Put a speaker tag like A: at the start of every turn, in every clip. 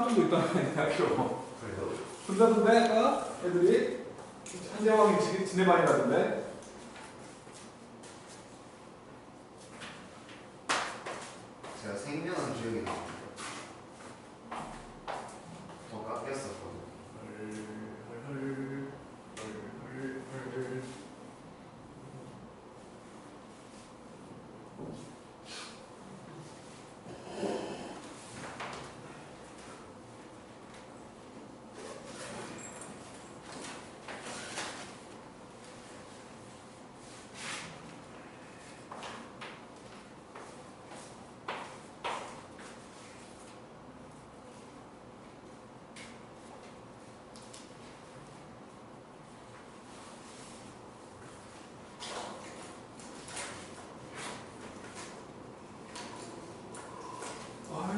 A: 명도 있다는 대학교.
B: 그래요?
A: 혼자던데? 애들이? 한대왕이 지네 많이 가던데?
B: 제가 생명은 기억이 나는데 더 깎였었거든요.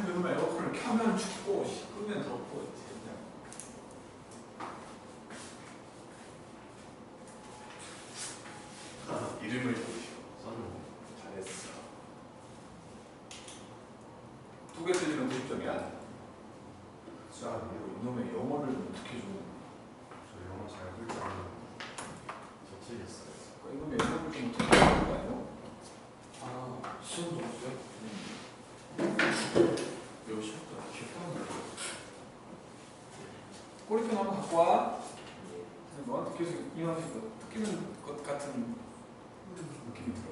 A: 요즘 에어컨을 켜면 춥고 끄면 덥고 진짜. 이름을 보시오.
B: 썼는데
A: 잘했어. 두 개 틀리면 90점이야.
B: 수학이요?
A: 이놈의 영어를 어떻게 좀.
B: 저 영어 잘 볼 줄 아는데 저 틀렸어요.
A: 이놈의 영어를 좀 어떻게 하는 거 아니에요?
C: 시험 점수요?
A: 몇 시부터 기억하는 거야? 꼬리표 한번 갖고 와. 너한테 계속 이왕식으로 느끼는 것 같은 느낌이 들어.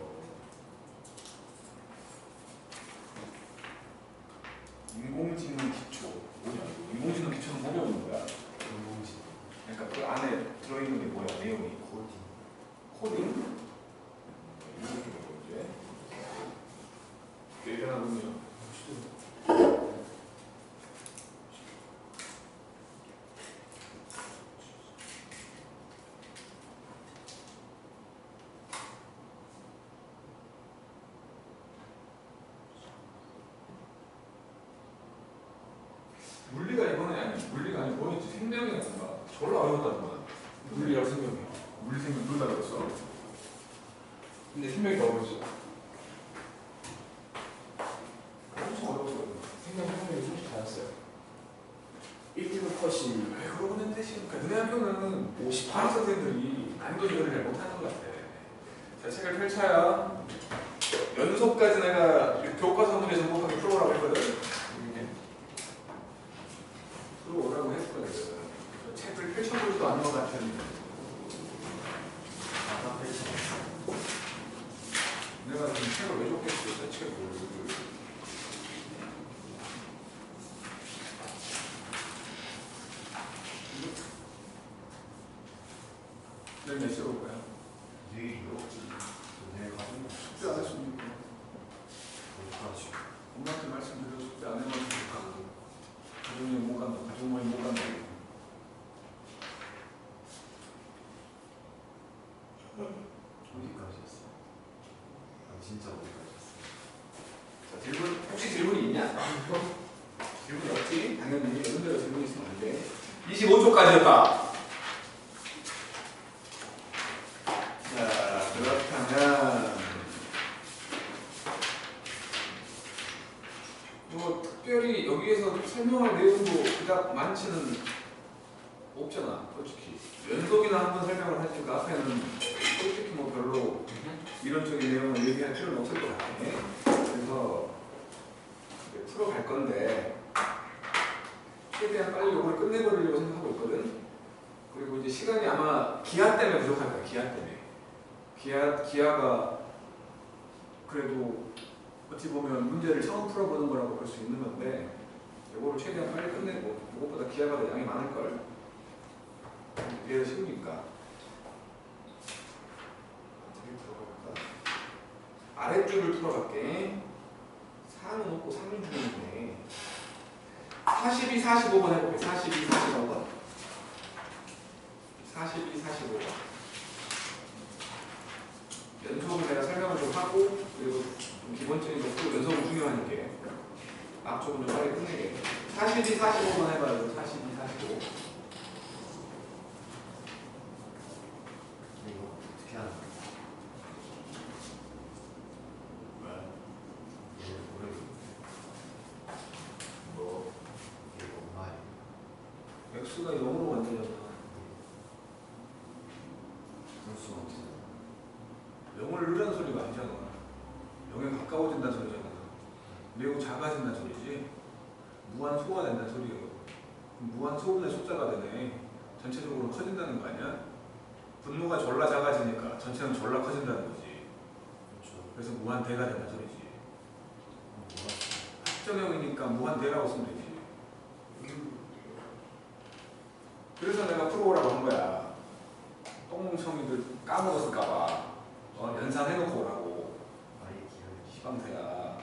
A: 인공지능 기초. 뭐냐? 인공지능 기초는 뭐가 오는 거야?
B: 인공지능
A: 그러니까 그 안에 들어있는 게 뭐야? 내용이
B: 코딩
A: 코딩? 이렇게 보고 이제 얘기하군요. 물리가 이번에 아니 물리가 아니 뭐였지? 생명이었던가? 졸라 어려웠다는 거야.
C: 물리랑 생명이요.
A: 물리 생명 둘 다 그랬어.
C: 근데 생명이 더 어려워져.
A: 엄청 어려웠어.
C: 생명 생명이 솔직히 다였어요. 1등은 컷이
A: 왜 그러고 있는데 지금 너네 학교는 58 선생들이 난이도 조절을 잘 못하는 것 같아. 자, 책을 펼쳐야 연속까지 내가 교과서 문제 정복하게 풀어오라고 했거든. 풀어오라고 했거든. 책을 펼쳐보지도 않은 것 같은.
B: 아까 펼쳐
A: 내가 지금 책을 왜 줬겠어? 책을. 내일 몇 시에 올 거야?
B: 내일이요? 저 내일 가서
A: 숙제 안 했으면
B: 어떡하지?
A: 엄마한테 말씀드려 숙제 안 해가지고 가족모임 못 간다. 가족모임 못 간다.
B: 어디까지 했어? 아 진짜 어디까지 했어?
A: 자, 질문 혹시 질문이 있냐? 질문이 없지? 당연히 이런 데로 질문이 있으면 안 돼. 25초까지였다. 자, 그렇다면 뭐 특별히 여기에서 설명할 내용도 그닥 많지는 없잖아, 솔직히. 연속이나 한번 설명을 하니까 앞에는 솔직히 뭐 별로 이론적인 내용을 얘기할 필요는 없을 것 같아. 그래서 이제 풀어갈 건데 최대한 빨리 이걸 끝내버리려고 생각하고 있거든. 그리고 이제 시간이 아마 기하 때문에 부족할 거야. 기하 때문에. 기하가 그래도 어찌 보면 문제를 처음 풀어보는 거라고 볼 수 있는 건데 이거를 최대한 빨리 끝내고 무엇보다 기하가 더 양이 많을 걸. 이게 쉬우니까. 아랫줄을 풀어갈게. 4는 없고 3인 중인데 42, 45번 해볼게. 42, 45번 42, 45번 연속을 내가 설명을 좀 하고 그리고 좀 기본적인 것도 연속은 중요한 게 앞쪽은 좀 빨리 끝내게. 42, 45번 해봐요. 42, 45
B: 이거 어떻게 하는 거야? 이거 모르겠는데
A: 뭐
B: 이거 엄마야
A: x가 0으로 만들어졌다.
B: 그럴 수가 없어.
A: 0을 넣으라는 소리가 아니잖아. 0에 가까워진다는 소리잖아. 매우 작아진다는 소리지. 무한 소가 된다는 소리예요. 무한 소분의 숫자가 되네. 전체적으로 커진다는 거 아니야? 분모가 졸라 작아지니까 전체는 졸라 커진다는 거지.
B: 그렇죠.
A: 그래서 무한대가 된다는 소리지.
B: 뭐가
A: 합정형이니까 무한대라고 쓰면 되지. 그래서 내가 풀어오라고 한 거야. 똥멍청이들 까먹었을까봐 연산해놓고 오라고.
B: 말이 길어요.
A: 시방새야.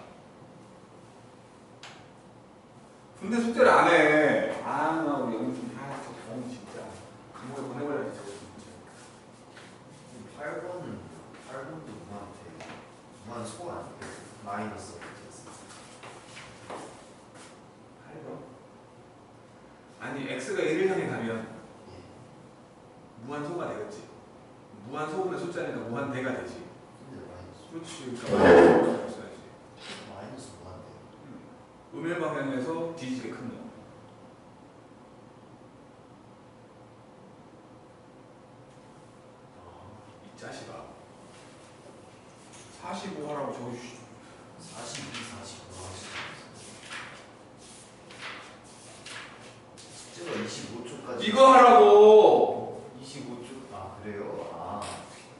A: 근데 숙제를 안 해. 아, 나 우리 영준, 저 진짜. 감옥에 보내버려야지, 저거 진짜.
B: 8번도 누구한테 무한 소 아니에요? 마이너스 어떻게
A: 8번? 아니, x가 1을 향해 가면 무한소가 되겠지. 무한소분의 숫자니까 무한대가 되지.
B: 근데 마이너스
A: 그렇지. 그러니까 써야지.
B: 마이너스 무한대.
A: 음일 방향에서 뒤지게 큰 놈. 이 자식아. 45 하라고 적어주시.
B: 42, 45 숙제가 25초까지.
A: 이거 하라고.
B: 25초. 아 그래요? 아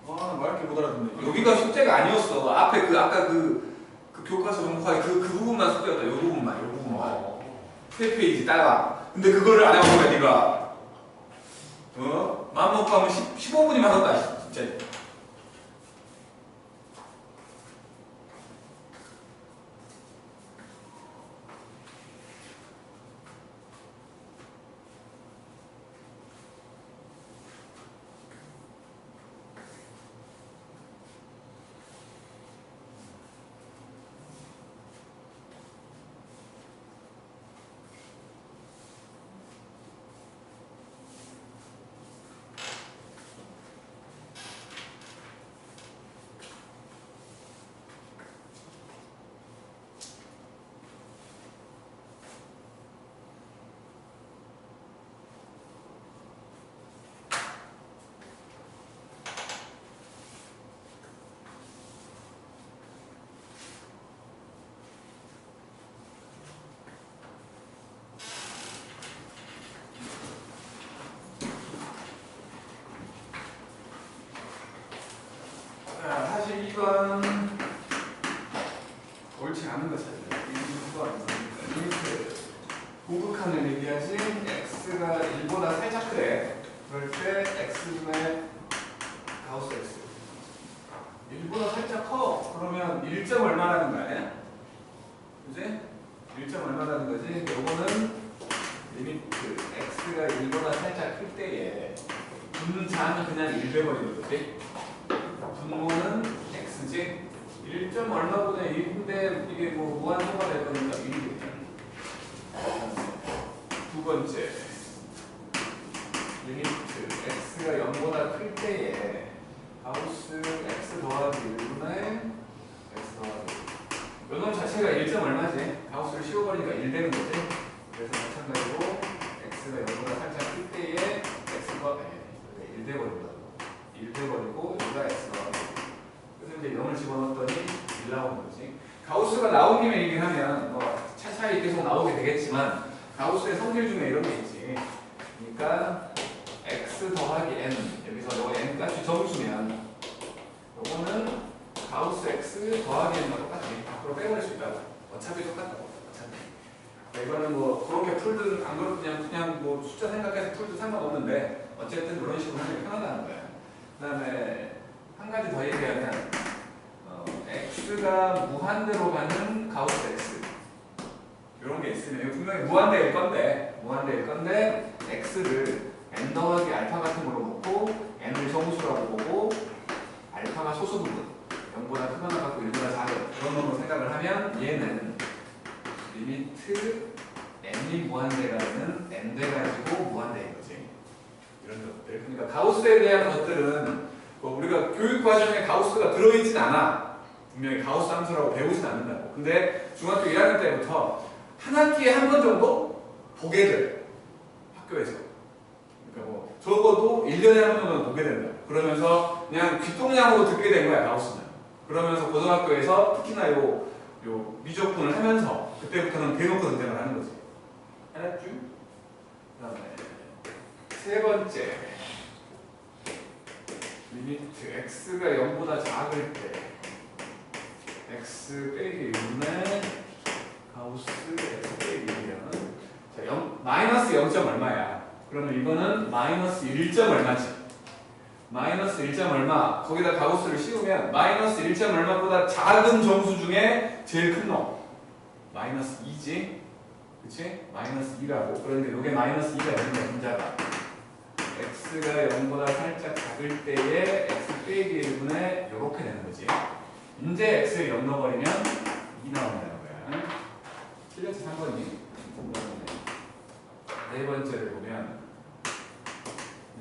A: 아, 말 이렇게 못 알아듣네. 여기가 숙제가 아니었어. 앞에 그 아까 그 교과서 정확하게 그 부분만 숙제였다. 요 부분만, 요 부분만. 페이지 따라. 근데 그거를 안 해본 거야, 네가. 마음 먹고 하면 15분이면 하겠다, 진짜. 사실 이건 옳지 않은 거 찾아요. 이렇게 고극한을 얘기하지 x가 1보다 살짝 크래. 그럴 때 x분의 가우스 x 1보다 살짝 커. 그러면 1점 얼마라는 거 아니야? 그지? 1점 얼마라는 거지? 요거는 리미트 x가 1보다 살짝 클 때에 분자는 그냥 1 돼버리는 거지? 분모는 x지? 1점 얼마분의 1인데 이게 뭐 무한소가 될 거니까 1이 되잖아. 두 번째 리미트 x가 0보다 클 때에 가우스 x 더하기 1분의 x 더하기 1. 요놈 자체가 1점 얼마지? 가우스를 씌워버리니까 1 되는 거지? 그래서 마찬가지로 x가 0보다 살짝 클 때에 x가 1 돼버린다. 1 돼버리고 여기가 x 더하기 1. 그래서 이제 0을 집어넣었더니 1 나오는 거지. 가우스가 나온 김에 얘기하면 뭐 차차히 계속 나오게 되겠지만 가우스의 성질 중에 이런 게 있지. 그러니까 x 더하기 n 여기서 요거 n 값이 정수면 요거는 가우스 x 더하기 n과 똑같지. 앞으로 빼버릴 수 있다고. 어차피 똑같다고. 어차피. 이거는 뭐 그렇게 풀든 안 그렇든 그냥 뭐 숫자 생각해서 풀든 상관없는데 어쨌든 이런 식으로 하는 게 편하다는 거야. 그 다음에 한 가지 더 얘기하면 x가 무한대로 가는 가우스 x 이런 게 있으면 이거 분명히 무한대일 건데 x를 n 더하기 알파 같은 걸로 놓고 n을 정수라고 보고 알파가 소수 부분 0보다 크거나 같고 1보다 작은 그런 놈으로 생각을 하면 얘는 리미트 n이 무한대가 되는 n 돼가지고 무한대인 거지. 이런 것들. 그러니까 가우스에 대한 것들은 뭐 우리가 교육 과정에 가우스가 들어있진 않아. 분명히 가우스 함수라고 배우진 않는다고. 근데 중학교 1학년 때부터 한 학기에 한 번 정도 보게 돼. 학교에서. 그러니까 뭐 적어도 1년에 한 번 정도는 보게 된다. 그러면서 그냥 귀동냥으로 듣게 된 거야, 가우스는. 그러면서 고등학교에서 특히나 요 미적분을 하면서 그때부터는 대놓고 등장을 하는 거지. 알았죠? 그다음에 세 번째 리미트 x가 0보다 작을 때 x 빼기 1분의 가우스 x 빼기 1이면 자, 마이너스 0점 얼마야? 그러면 이거는 마이너스 1점 얼마지? 마이너스 1점 얼마 거기다 가우스를 씌우면 마이너스 1점 얼마보다 작은 점수 중에 제일 큰 놈 마이너스 2지 그치? 마이너스 2라고 그런데 이게 마이너스 2가 되는 거야 분자가 x가 0보다 살짝 작을 때에 x 빼기 1분의 이렇게 되는 거지 이제 x에 0 넣어버리면 2 나온다는 거야 틀렸지 3번이 네 번째를 보면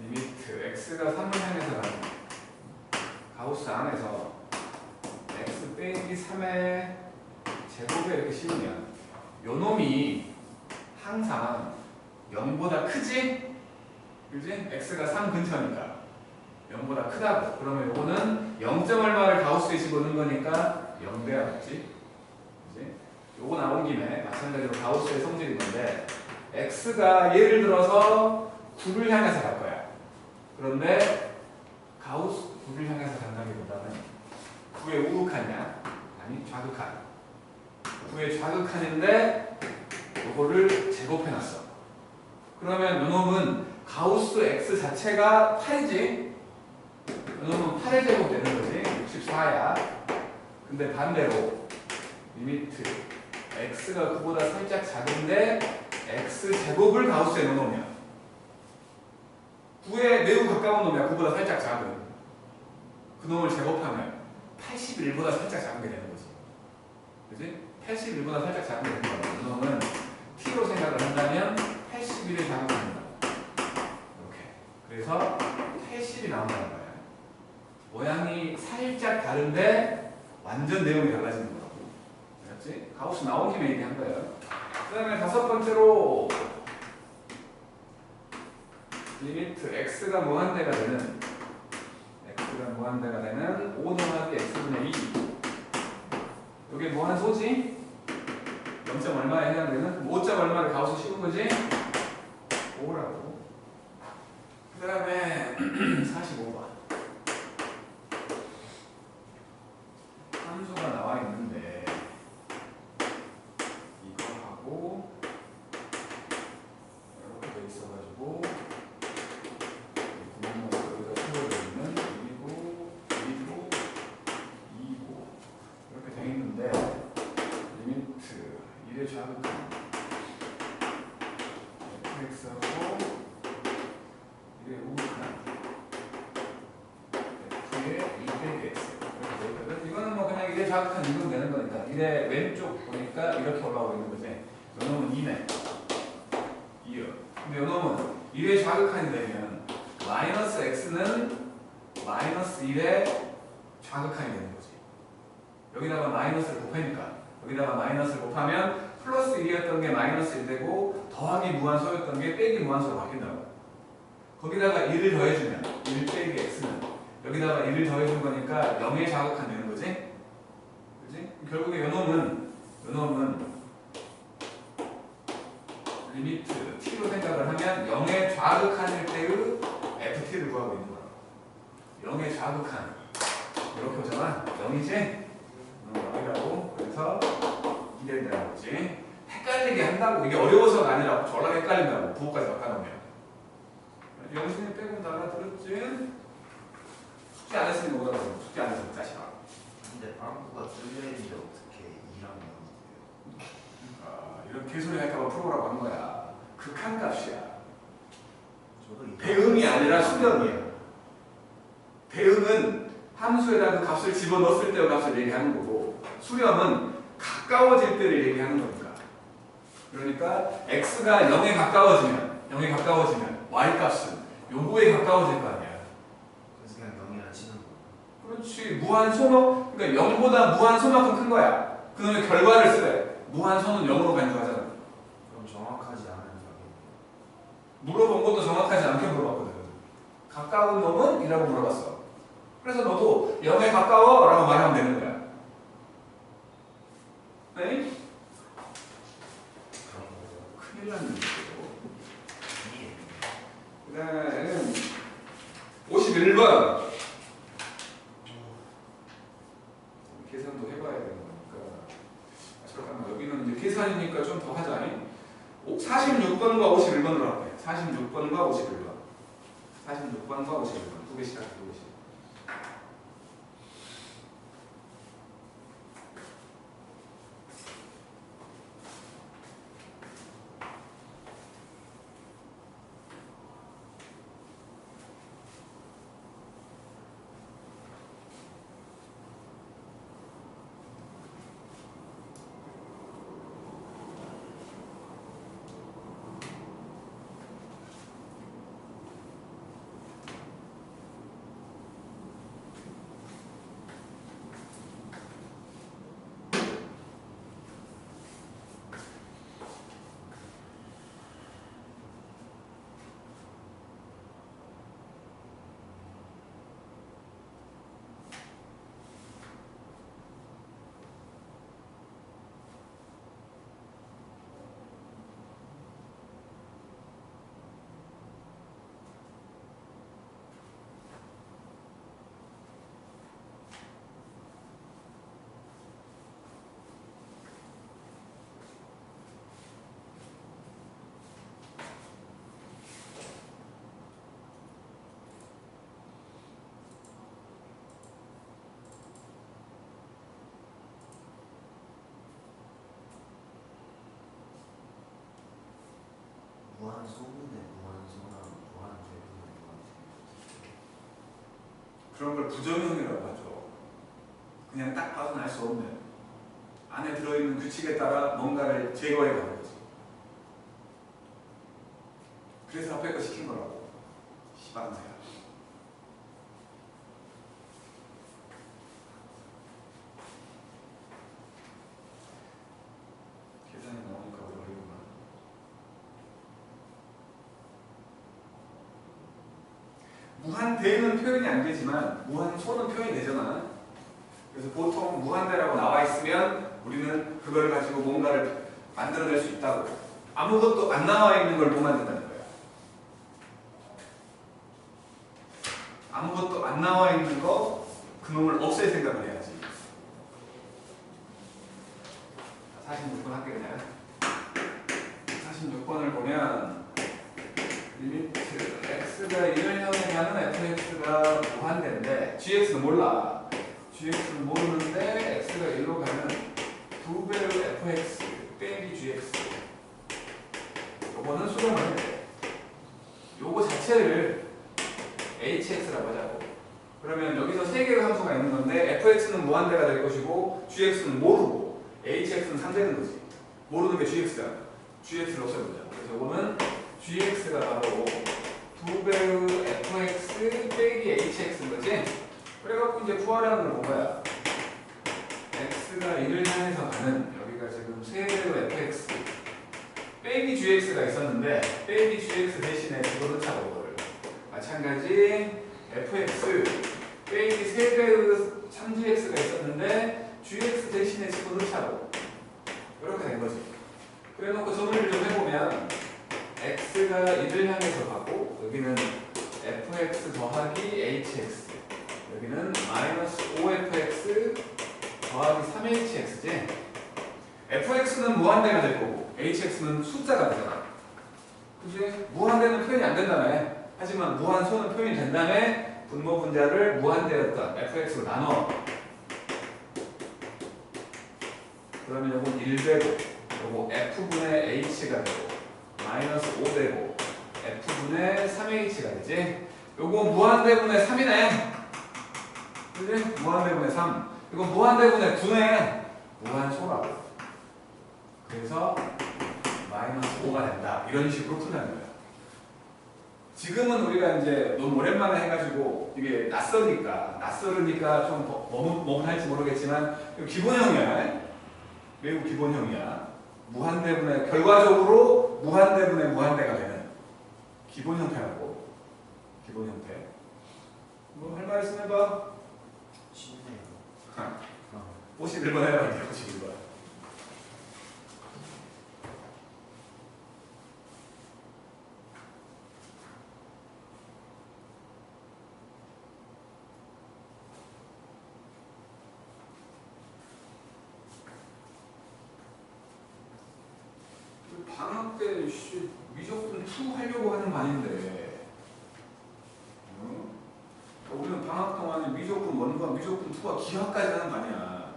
A: 리미트 x가 3을 향해서 가는 가우스 안에서 x 빼기 3의 제곱에 이렇게 씌우면 요 놈이 항상 0보다 크지? 그지? x가 3 근처니까 0보다 크다고 그러면 요거는 0점 얼마를 가우스에 집어넣은 거니까 0돼야 맞지? 그지? 요거 나온 김에 마찬가지로 가우스의 성질인 건데 x가 예를 들어서 9를 향해서 갈 거야. 그런데 가우스 9를 향해서 간다기보다는 9의 우극한이야? 아니 좌극한. 9의 좌극한인데 요거를 제곱해놨어. 그러면 요놈은 가우스 x 자체가 8이지? 요놈은 8의 제곱 되는 거지? 64야. 근데 반대로 리미트 x가 9보다 살짝 작은데 x 제곱을 가우스에 넣어놓으면 9에 매우 가까운 놈이야. 9보다 살짝 작은 그 놈을 제곱하면 81보다 살짝 작은 게 되는 거지. 그지? 81보다 살짝 작은 게 되는 거야. 그 놈은 t로 생각을 한다면 81을 작용합니다. 이렇게. 그래서 80이 나온다는 거야. 모양이 살짝 다른데 완전 내용이 달라지는 거라고. 알았지? 가우스 나온 김에 얘기한 거예요. 그 다음에 다섯 번째로 리미트 x가 무한대가 되는 5 더하기 x분의 2 이게 무한소지? 0점 얼마에 해당되는 5점 얼마를 가우스 씌운 거지? 5라고. 그 다음에 45번 함수가 나와 있는데 이거 하고 이렇게 돼 있어가지고 구멍을 여기다 채워주면 1이고 2고 이렇게 돼 있는데 리미트 1의 좌극한 fx하고 1의 우극한 f의 2 x 이렇게 돼 있거든. 이거는 뭐 그냥 1의 좌극한 이건 되는 거니까 1의 왼쪽 보니까 이렇게 올라오고 있는 거지. 요놈은 2네 2요. 근데 요놈은 1의 좌극한이 되면 마이너스 x는 마이너스 1의 좌극한이 되는 거지. 여기다가 마이너스를 곱하니까 여기다가 마이너스를 곱하면 플러스 1이었던 게 마이너스 1 되고 더하기 무한소였던 게 빼기 무한소로 바뀐다고. 거기다가 1을 더해주면 1 빼기 x는 여기다가 1을 더해준 거니까 0의 좌극한 되는 거지. 그지? 결국에 요놈은 리미트 t로 생각을 하면 0의 좌극한일 때의 ft를 구하고 있는 거야. 0의 좌극한 이렇게 오잖아. 0이지? 0이라고. 그래서 이게 된다는 거지. 헷갈리게 한다고. 이게 어려워서가 아니라 졸라 헷갈린다고. 부호까지 바꿔놓으면. 영신이 빼고 알아들었지? 숙제 안 했으니 뭐라고. 숙제 안 했으니 짜시라.
B: 근데 빵꾸가 뚫려있는데 어떻게 2랑 0이 돼요?
A: 이런 개소리 할까봐 프로라고 한 거야. 극한값이야.
B: 저도
A: 대응이 아니라 수렴이야. 대응은 함수에다 그 값을 집어넣었을 때의 값을 얘기하는 거고 수렴은 가까워질 때를 얘기하는 거니까. 그러니까 x가 0에 가까워지면 y값은 요거에 가까워질 거 아니야.
B: 그래서 그냥 0이랑 치는 거.
A: 그렇지. 무한소너 그러니까 0보다 무한소만큼 큰 거야. 그놈의 결과를 쓰래. 무한소는 0으로 간주하잖아.
B: 그럼 정확하지 않은 답이
A: 물어본 것도 정확하지 않게 물어봐. 가까운 놈은? 이라고 물어봤어. 그래서 너도 0에 가까워 라고 말하면 되는 거야. 네? 큰일 났는데. 그 다음에는 51번. 계산도 해봐야 되는 거니까. 잠깐만, 여기는 이제 계산이니까 좀 더 하자. 46번과 51번으로 할게. 46번과 51번. 46번과 51번. 두 개씩 할게, 두 개씩.
B: 무한 소분의 무한 소나 무한 대분의 무한 대분.
A: 그런 걸 부정형이라고 하죠. 그냥 딱 봐도 알 수 없는 안에 들어있는 규칙에 따라 뭔가를 제거해 가는 거지. 그래서 앞에 거 시킨 거라고. 시방새야. 계산이 나오니까 어려우구나. 무한대는 표현이 안 되지만 무한소는 표현이 되잖아. 그래서 보통 무한대라고 나와 있으면 우리는 그걸 가지고 뭔가를 만들어낼 수 있다고. 아무것도 안 나와 있는 걸 못 만든다는 거야. 아무것도 안 나와 있는 거 그놈을 없앨 생각을 해야지. 46번 할게 그냥. 46번을 보면 리미트 x가 1을 향하는 fx가 무한대인데 gx는 몰라. gx는 모르는데 x가 1로 가면 2배의 fx 빼기 gx. 요거는 수정을 해야 돼. 요거 자체를 hx라고 하자고. 그러면 여기서 3개의 함수가 있는 건데 fx는 무한대가 될 것이고 gx는 모르고 hx는 3되는 거지. 모르는 게 gx잖아. gx를 없애보자. 그래서 이거는 gx가 바로 2배의 fx 빼기 hx인 거지. 그래갖고 이제 구하라는 건 뭐야? x가 1을 향해서 가는 여기가 지금 3배의 fx 빼기 gx가 있었는데 빼기 gx 대신에 집어넣자고 이거를. 마찬가지 fx 빼기 3배의 3gx가 있었는데 gx 대신에 집어넣자고. 이렇게 된 거지. 그래놓고 정리를 좀 해보면 x가 1을 향해서 가고 여기는 fx 더하기 hx 여기는 마이너스 5fx 더하기 3hx지. fx는 무한대가 될 거고 hx는 숫자가 되잖아. 그치? 무한대는 표현이 안 된다며. 하지만 무한소는 표현이 된다며. 분모 분자를 무한대였던 fx로 나눠. 그러면 요건 1되고 요거 f분의 h가 되고 마이너스 5되고 f분의 3h가 되지. 요거 무한대분의 3이네. 그지? 무한대분의 3. 이거 무한대분의 9네. 무한소라고. 그래서 마이너스 5가 된다. 이런 식으로 푼다는 거야. 지금은 우리가 이제 너무 오랜만에 해가지고 이게 낯설으니까 좀 뭐뭐 할지 모르겠지만 기본형이야. 매우 기본형이야. 무한대분의 결과적으로 무한대분의 무한대가 되는 기본 형태라고. 기본 형태. 뭐 할 말 있으면 해봐.
B: 쉽네요.
A: 51번 해봐. 이제 51번. 방학 때 미적분 2 하려고 하는 거 아닌데, 우리는 방학 동안에 미적분 1과 미적분 2와 기하까지 하는 거 아니야.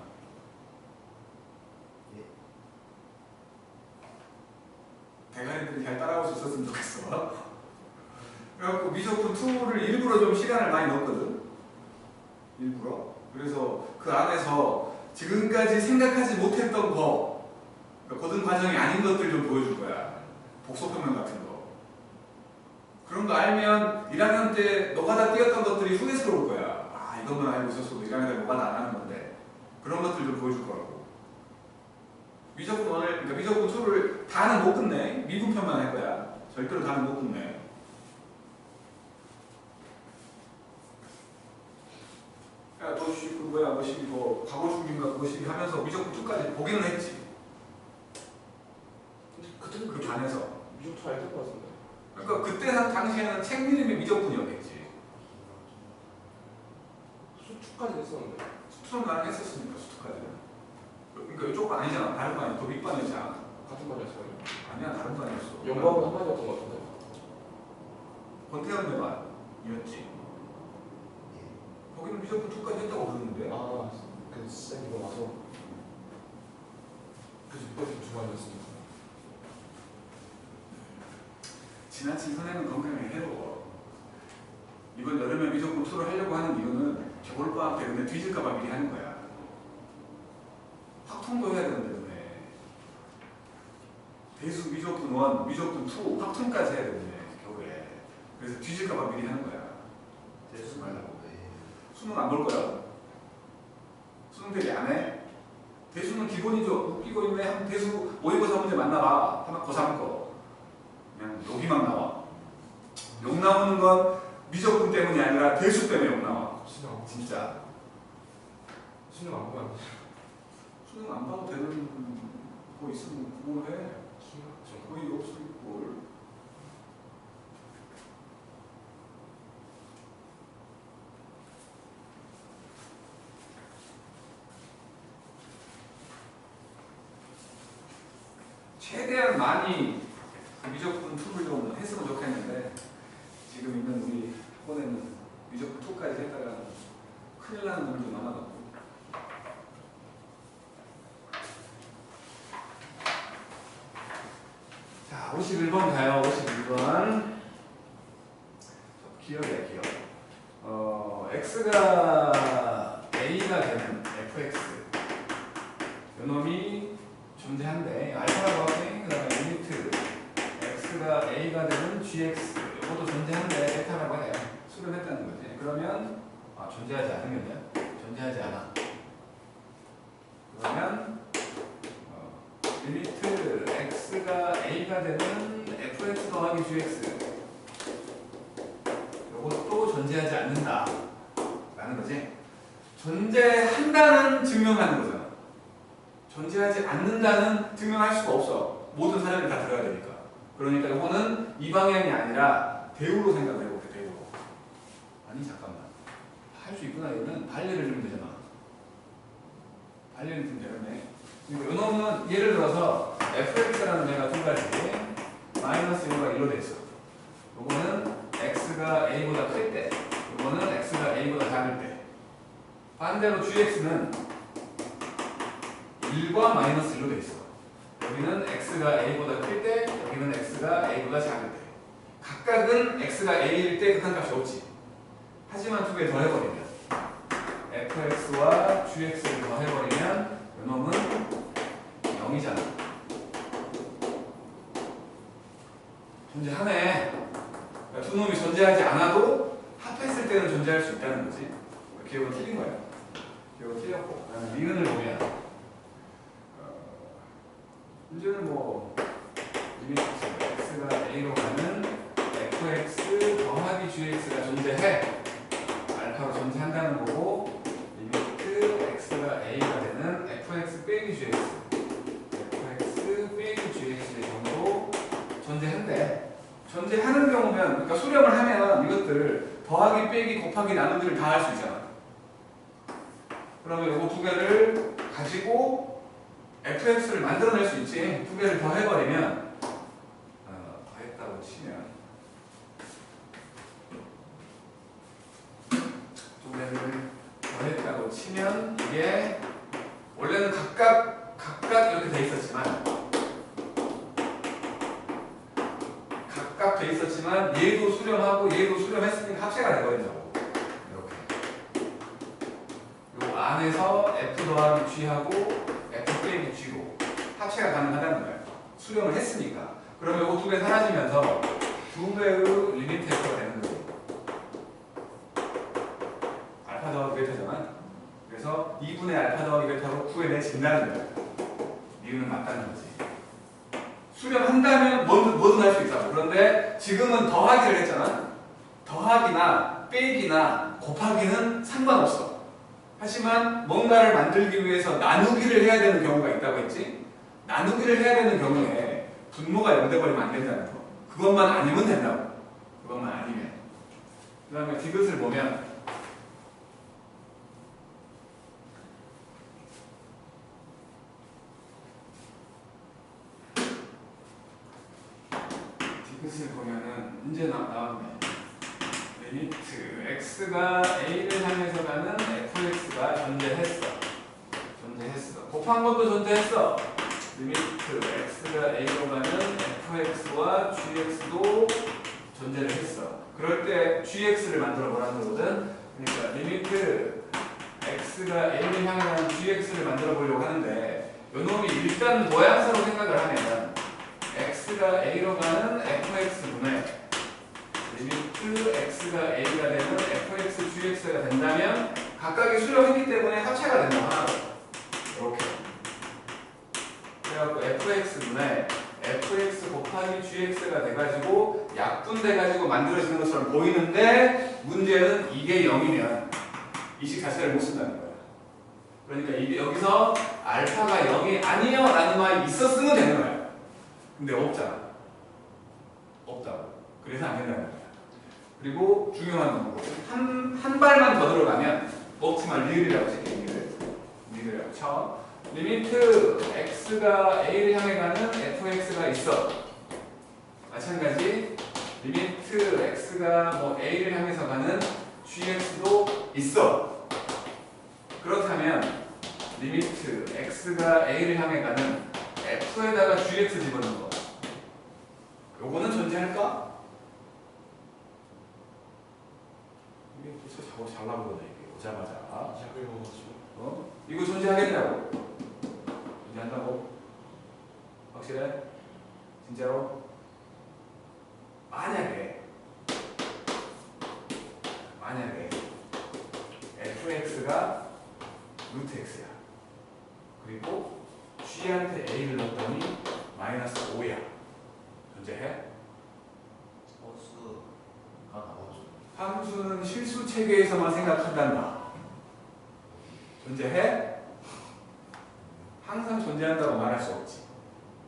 B: 예.
A: 대가리들이 잘 따라올 수 있었으면 좋겠어. 그래갖고 미적분 2를 일부러 좀 시간을 많이 넣었거든. 일부러. 그래서 그 안에서 지금까지 생각하지 못했던 거, 그러니까 고등 과정이 아닌 것들 좀 보여줄 거야. 복소평면 같은 거. 그런 거 알면 1학년 때 노가다 띄었던 것들이 후회스러울 거야. 아, 이것만 알고 있었어도 1학년 때 노가다 안 하는 건데. 그런 것들 좀 보여줄 거라고. 미적분 1을, 그러니까 미적분 2를 다는 못 끝내. 미분편만 할 거야. 절대로 다는 못 끝내. 야, 너 과거 중인가 그것이 하면서 미적분 2까지 보기는 했지.
C: 그때는
A: 그 반에서.
C: 미국 잘 될 것 같은데.
A: 그러니까 그때 당시에는 책 이름이 미적분이었겠지.
C: 수축까지 했었는데.
A: 수투는 나랑 했었으니까 수투까지는. 그러니까 이쪽 반 아니잖아. 다른 반이 더 윗반이잖아.
C: 같은 반이었어요.
A: 아니야, 다른 반이었어.
C: 영광은 한 반이었던 것 같은데.
A: 권태현 반이었지. 거기는 미적분 2까지 했다고 그러는데.
C: 아, 그 쌤이고 나서. 그래서 그때 두 반이었으니까.
A: 지나친 선행은 건강에 해로워. 이번 여름에 미적분 2를 하려고 하는 이유는 겨울방학 때 근데 뒤질까봐 미리 하는 거야. 확통도 해야 되는데 근데 대수 미적분 1, 미적분 2, 확통까지 해야 되는데 겨울에. 그래서 뒤질까봐 미리 하는 거야.
B: 재수 말라고 왜?
A: 수능 안 볼 거야. 수능 대비 안 해. 대수는 기본이죠. 웃기고 있네. 한 대수 모의고사 문제 만나봐. 하나 고3 거. 그냥 욕이 막 나와. 욕 나오는 건 미적분 때문이 아니라 대수 때문에 욕 나와. 진짜.
C: 수능 안 보면 안 돼.
A: 수능 안 봐도 되는 거 있으면 그걸 해. 거의 없을 걸. 최대한 많이 미적분 2를 좀 했으면 좋겠는데 지금 있는 우리 학원에는 미적분 2까지 했다가 큰일 나는 분들도 많아갖고. 자, 51번 가요. 51번. 기억이야, 기억. x가 a가 되는 fx. 요놈이 존재한데 알파라고 하게. 그 다음에 리미트 x가 a가 되는 gx. 이것도 존재한데 베타라고 해요. 수렴했다는 거지. 그러면 존재하지 않은 거냐? 존재하지 않아. 그러면 리미트 x가 a가 되는 fx 더하기 gx. 이것도 존재하지 않는다 라는 거지. 존재한다는 증명하는 거잖아. 존재하지 않는다는 증명할 수가 없어. 모든 사례를 다 들어야 되니까. 그러니까 이거는 이 방향이 아니라 대우로 생각을 해볼게. 대우로. 아니 잠깐만, 할 수 있구나. 이거는 반례를 주면 되잖아. 반례를 주면 되겠네. 그리고 이놈은 예를 들어서 fx라는 애가 두 가지 마이너스 1과 1로 돼 있어. 요거는 x가 a보다 클 때, 요거는 x가 a보다 작을 때. 반대로 gx는 1과 마이너스 1로 돼 있어. 여기는 x가 a보다 클 때, 여기는 x가 a보다 작을 때. 각각은 x가 a일 때 극한값이 없지. 하지만 두 개 더 해버리면 fx와 gx를 더 해버리면 요놈은 0이잖아. 존재하네. 그러니까 두 놈이 존재하지 않아도 합했을 때는 존재할 수 있다는 거지. 기억은 틀린 거야. 기억은 틀렸고. 니은을 보면 문제는 뭐 리미트 x가 a로 가는 fx 더하기 gx가 존재해. 존재하는 경우면, 그러니까 수렴을 하면 이것들 더하기, 빼기, 곱하기, 나누기를 다 할 수 있잖아. 그러면 이거 두 개를 가지고 fx를 만들어낼 수 있지. 두 개를 더해버리면 더했다고 치면 두 개를 더했다고 치면 이게 원래는 각각 이렇게 돼 있었지만 얘도 수렴하고 얘도 수렴했으니까 합체가 되거든요. 이렇게 요 안에서 f 더하기 g하고 f 빼기 g고 합체가 가능하다는 거예요. 수렴을 했으니까. 그러면 이거 두 개 사라지면서 두 배의 리미트 f가 되는 거예요. 알파 더하기 베타잖아. 그래서 2분의 알파 더하기 베타로 구해내진다는 거예요. 이유는 맞다는 거지. 수렴한다면 뭐든 할 수 있다고. 그런데 지금은 더하기를 했잖아. 더하기나 빼기나 곱하기는 상관없어. 하지만 뭔가를 만들기 위해서 나누기를 해야 되는 경우가 있다고 했지. 나누기를 해야 되는 경우에 분모가 0 돼버리면 안 된다는 거. 그것만 아니면 된다고. 그것만 아니면. 그 다음에 디귿을 보면 디귿을 보면은 이제 나왔네. 리미트 x가 a를 향해서 가는 fx가 존재했어. 곱한 것도 존재했어. 리미트 x가 a로 가는 fx와 gx도 존재를 했어. 그럴 때 gx를 만들어 보라는 거거든. 그러니까 리미트 x가 a를 향해 가는 gx를 만들어 보려고 하는데 요놈이 일단 모양새로 생각을 하면 x가 a로 가는 fx분의 리미트 x가 a가 되는 fx gx가 된다면 각각이 수렴했기 때문에 합체가 된다. 하나로 이렇게 그래갖고 fx분의 fx 곱하기 gx가 돼가지고 약분돼가지고 만들어지는 것처럼 보이는데 문제는 이게 0이면 이 식 자체를 못 쓴다는 거야. 그러니까 이게 여기서 알파가 0이 아니요 라는 말이 있었으면 되는 거야. 근데 없잖아. 없다고. 그래서 안 된다는 거야. 그리고 중요한 건 한 발만 더 들어가면 없지만 리을이라고 칠게. 리을이라고 쳐. 리미트 x가 a를 향해 가는 fx가 있어. 마찬가지 리미트 x가 뭐 a를 향해서 가는 gx도 있어. 그렇다면 리미트 x가 a를 향해 가는 f에다가 gx 집어넣는 거. 요거는 존재할까? 이게 도대체 잘 나오거든 이게 오자마자.
C: 약을 먹었죠.
A: 이거 존재하겠냐고? 존재한다고? 확실해? 진짜로? 만약에 fx가 루트 x야. 그리고 g한테 a를 넣었더니 마이너스 5야. 존재해?
B: 버스가 나오죠.
A: 함수는 실수 체계에서만 생각한단다. 존재해? 항상 존재한다고 말할 수 없지.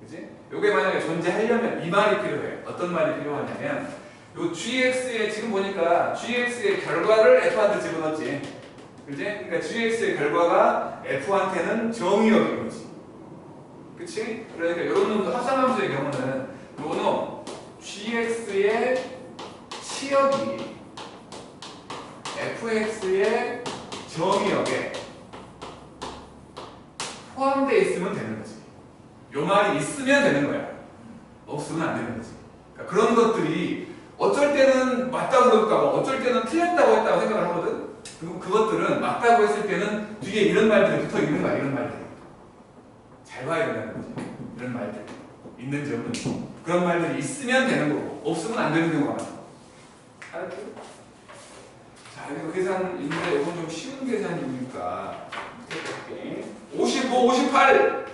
A: 그치? 요게 만약에 존재하려면 이 말이 필요해. 어떤 말이 필요하냐면 요 gx의 지금 보니까 gx의 결과를 f한테 집어넣었지. 그치? 그러니까 gx의 결과가 f한테는 정의역인 거지. 그치? 그러니까 요런 놈도 합산함수의 경우는 요놈 gx의 치역이 fx의 정의역에 포함되어 있으면 되는 거지. 요 말이 있으면 되는 거야. 없으면 안 되는 거지. 그러니까 그런 것들이 어쩔 때는 맞다고 그럴까봐 어쩔 때는 틀렸다고 했다고 생각을 하거든. 그리고 그것들은 맞다고 했을 때는 뒤에 이런 말들이 붙어 있는 거야. 이런 말들이. 잘 봐야 된다는 거지. 이런 말들. 있는지 없는지. 그런 말들이 있으면 되는 거고 없으면 안 되는 경우가 많아. 알았죠? 자, 이거 계산인데 이건 좀 쉬운 계산이니까 55, 58.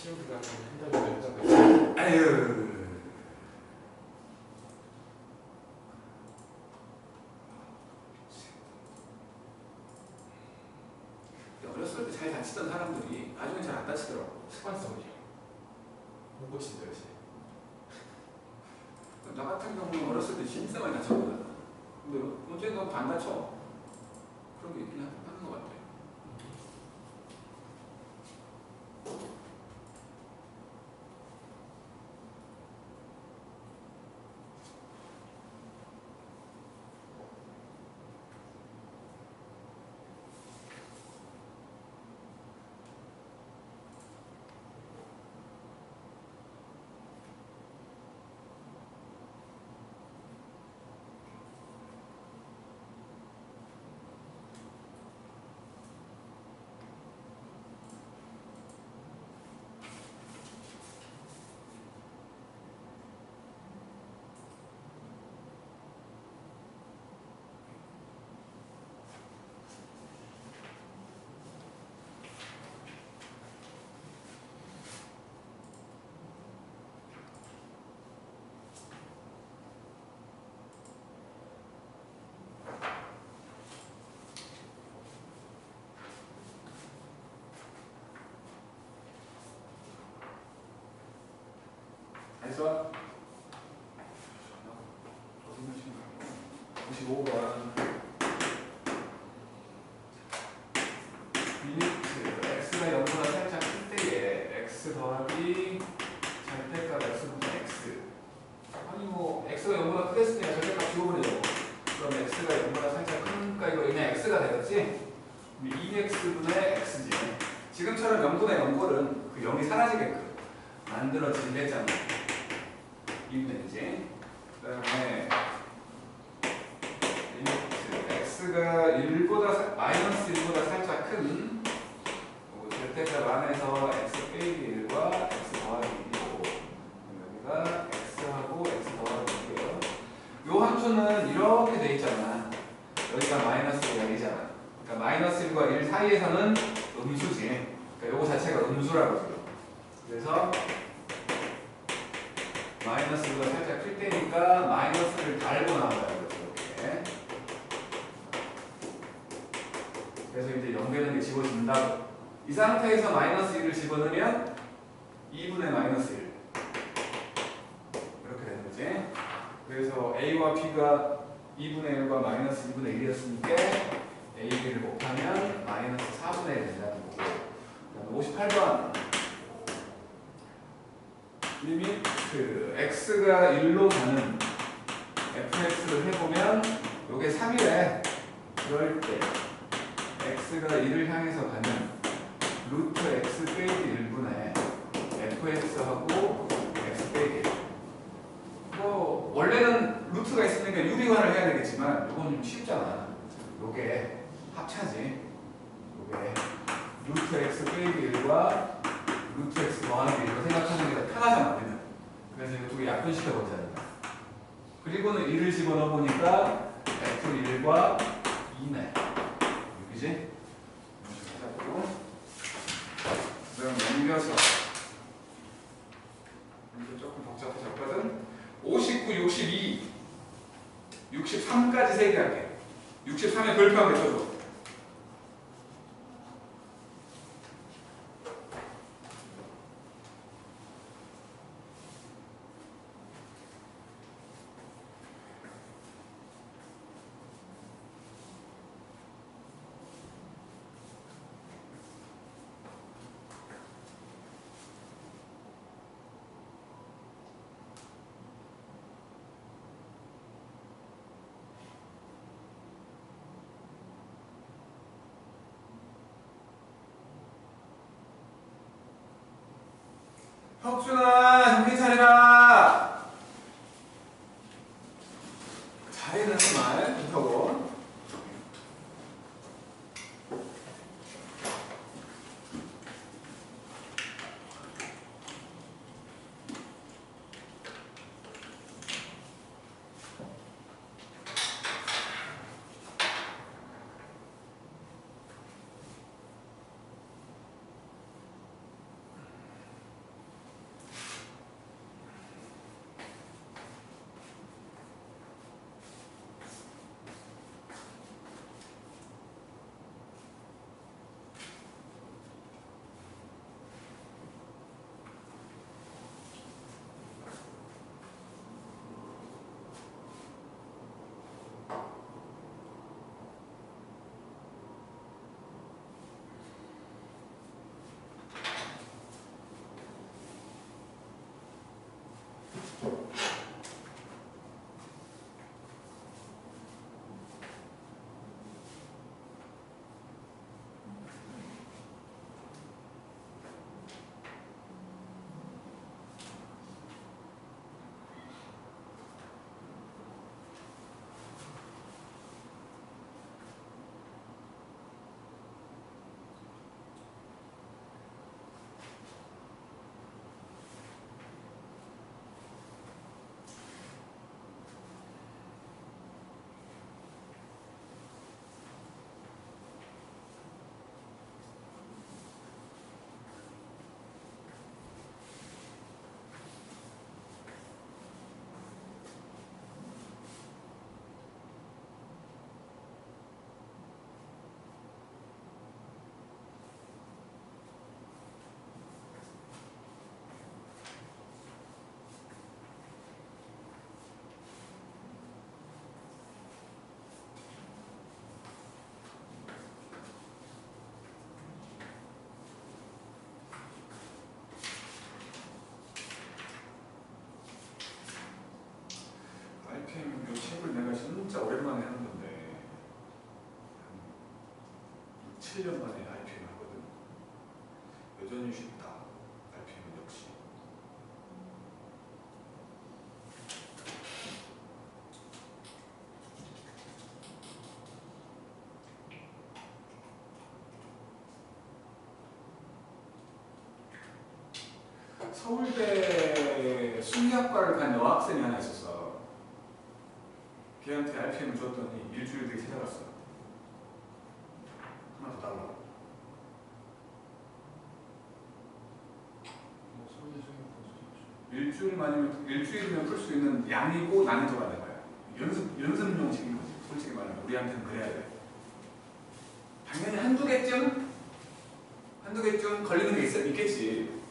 C: 친구가 한 달에 몇 장까지.
A: 아유. 어렸을 때 잘 다치던 사람들이 나중에 잘 안 다치더라고.
C: 습관성이요. 못 고친다 요새.
A: 나 같은 경우는 어렸을 때 진짜 많이 다쳤거든. 근데 언젠가 안 다쳐. 그런 게 있긴 하는 것 같아. 알았어? 55번. 리미트 x가 0보다 살짝 클 때에 x 더하기 절대값 x분의 x. 아니 뭐 x가 0보다 크겠으니까 절대값 지워버리자고. 그럼 x가 0보다 살짝 크니까 이거 그냥 x가 되겠지? 2x분의 x지. 지금처럼 0분의 0골은 그 0이 사라지게끔 만들어지겠잖아. 2분의 1이지. 그 다음에 리미트 x가 1보다 마이너스 1보다 살짝 큰 절대값 안에서 x 빼기 1과 x 더하기 2고 여기가 x하고 x 더하기 2고요. 요 함수는 이렇게 돼 있잖아. 여기가 마이너스 1이잖아. 그러니까 마이너스 1과 1 사이에서는 음수지. 그러니까 요거 자체가 음수라고 해요. 그래서 마이너스가 살짝 클 때니까 마이너스를 달고 나와요. 이렇게. 그래서 이제 연계되는 게 지워진다고. 이 상태에서 마이너스 1을 집어넣으면 2분의 마이너스 1 이렇게 되는 거지. 그래서 A와 B가 2분의 1과 마이너스 2분의 1이었으니까 A, B를 곱하면 마이너스 4분의 1 된다는 거고. 그 다음에 58번 리미트 x가 1로 가는 fx를 해보면 요게 3이래. 그럴 때 x가 1을 향해서 가는 루트 x 빼기 1분의 fx하고 x 빼기 1. 뭐 원래는 루트가 있으니까 유리화를 해야 되겠지만 요건 좀 쉽잖아. 요게 합차지. 요게 루트 x 빼기 1과 루트 x 더하기 1로 생각하는 게 더 편하잖아, 우리는. 그래서 이거 두 개 약분시켜보자. 그리고는 1을 집어넣어보니까 f1과 2네. 여기지? 그럼 넘겨서 이게 조금 복잡해졌거든? 59, 62, 63까지 세 개 할게. 63에 별표하게 쳐줘. 혁준아, 정신 차리라. 자리는 말 못하고. 7년 만에 RPM 하거든. 여전히 쉽다. RPM은 역시. 서울대 수리학과를 간 여학생이 하나 있었어. 걔한테 RPM을 줬더니 일주일 뒤에 찾아갔어. 하나 더 달라고. 일주일이면 풀 수 있는 양이고 난이도가 된 거야. 연습용식인 거지. 솔직히 말하면 우리한테는 그래야 돼. 당연히 한두 개쯤 걸리는 게 있겠지.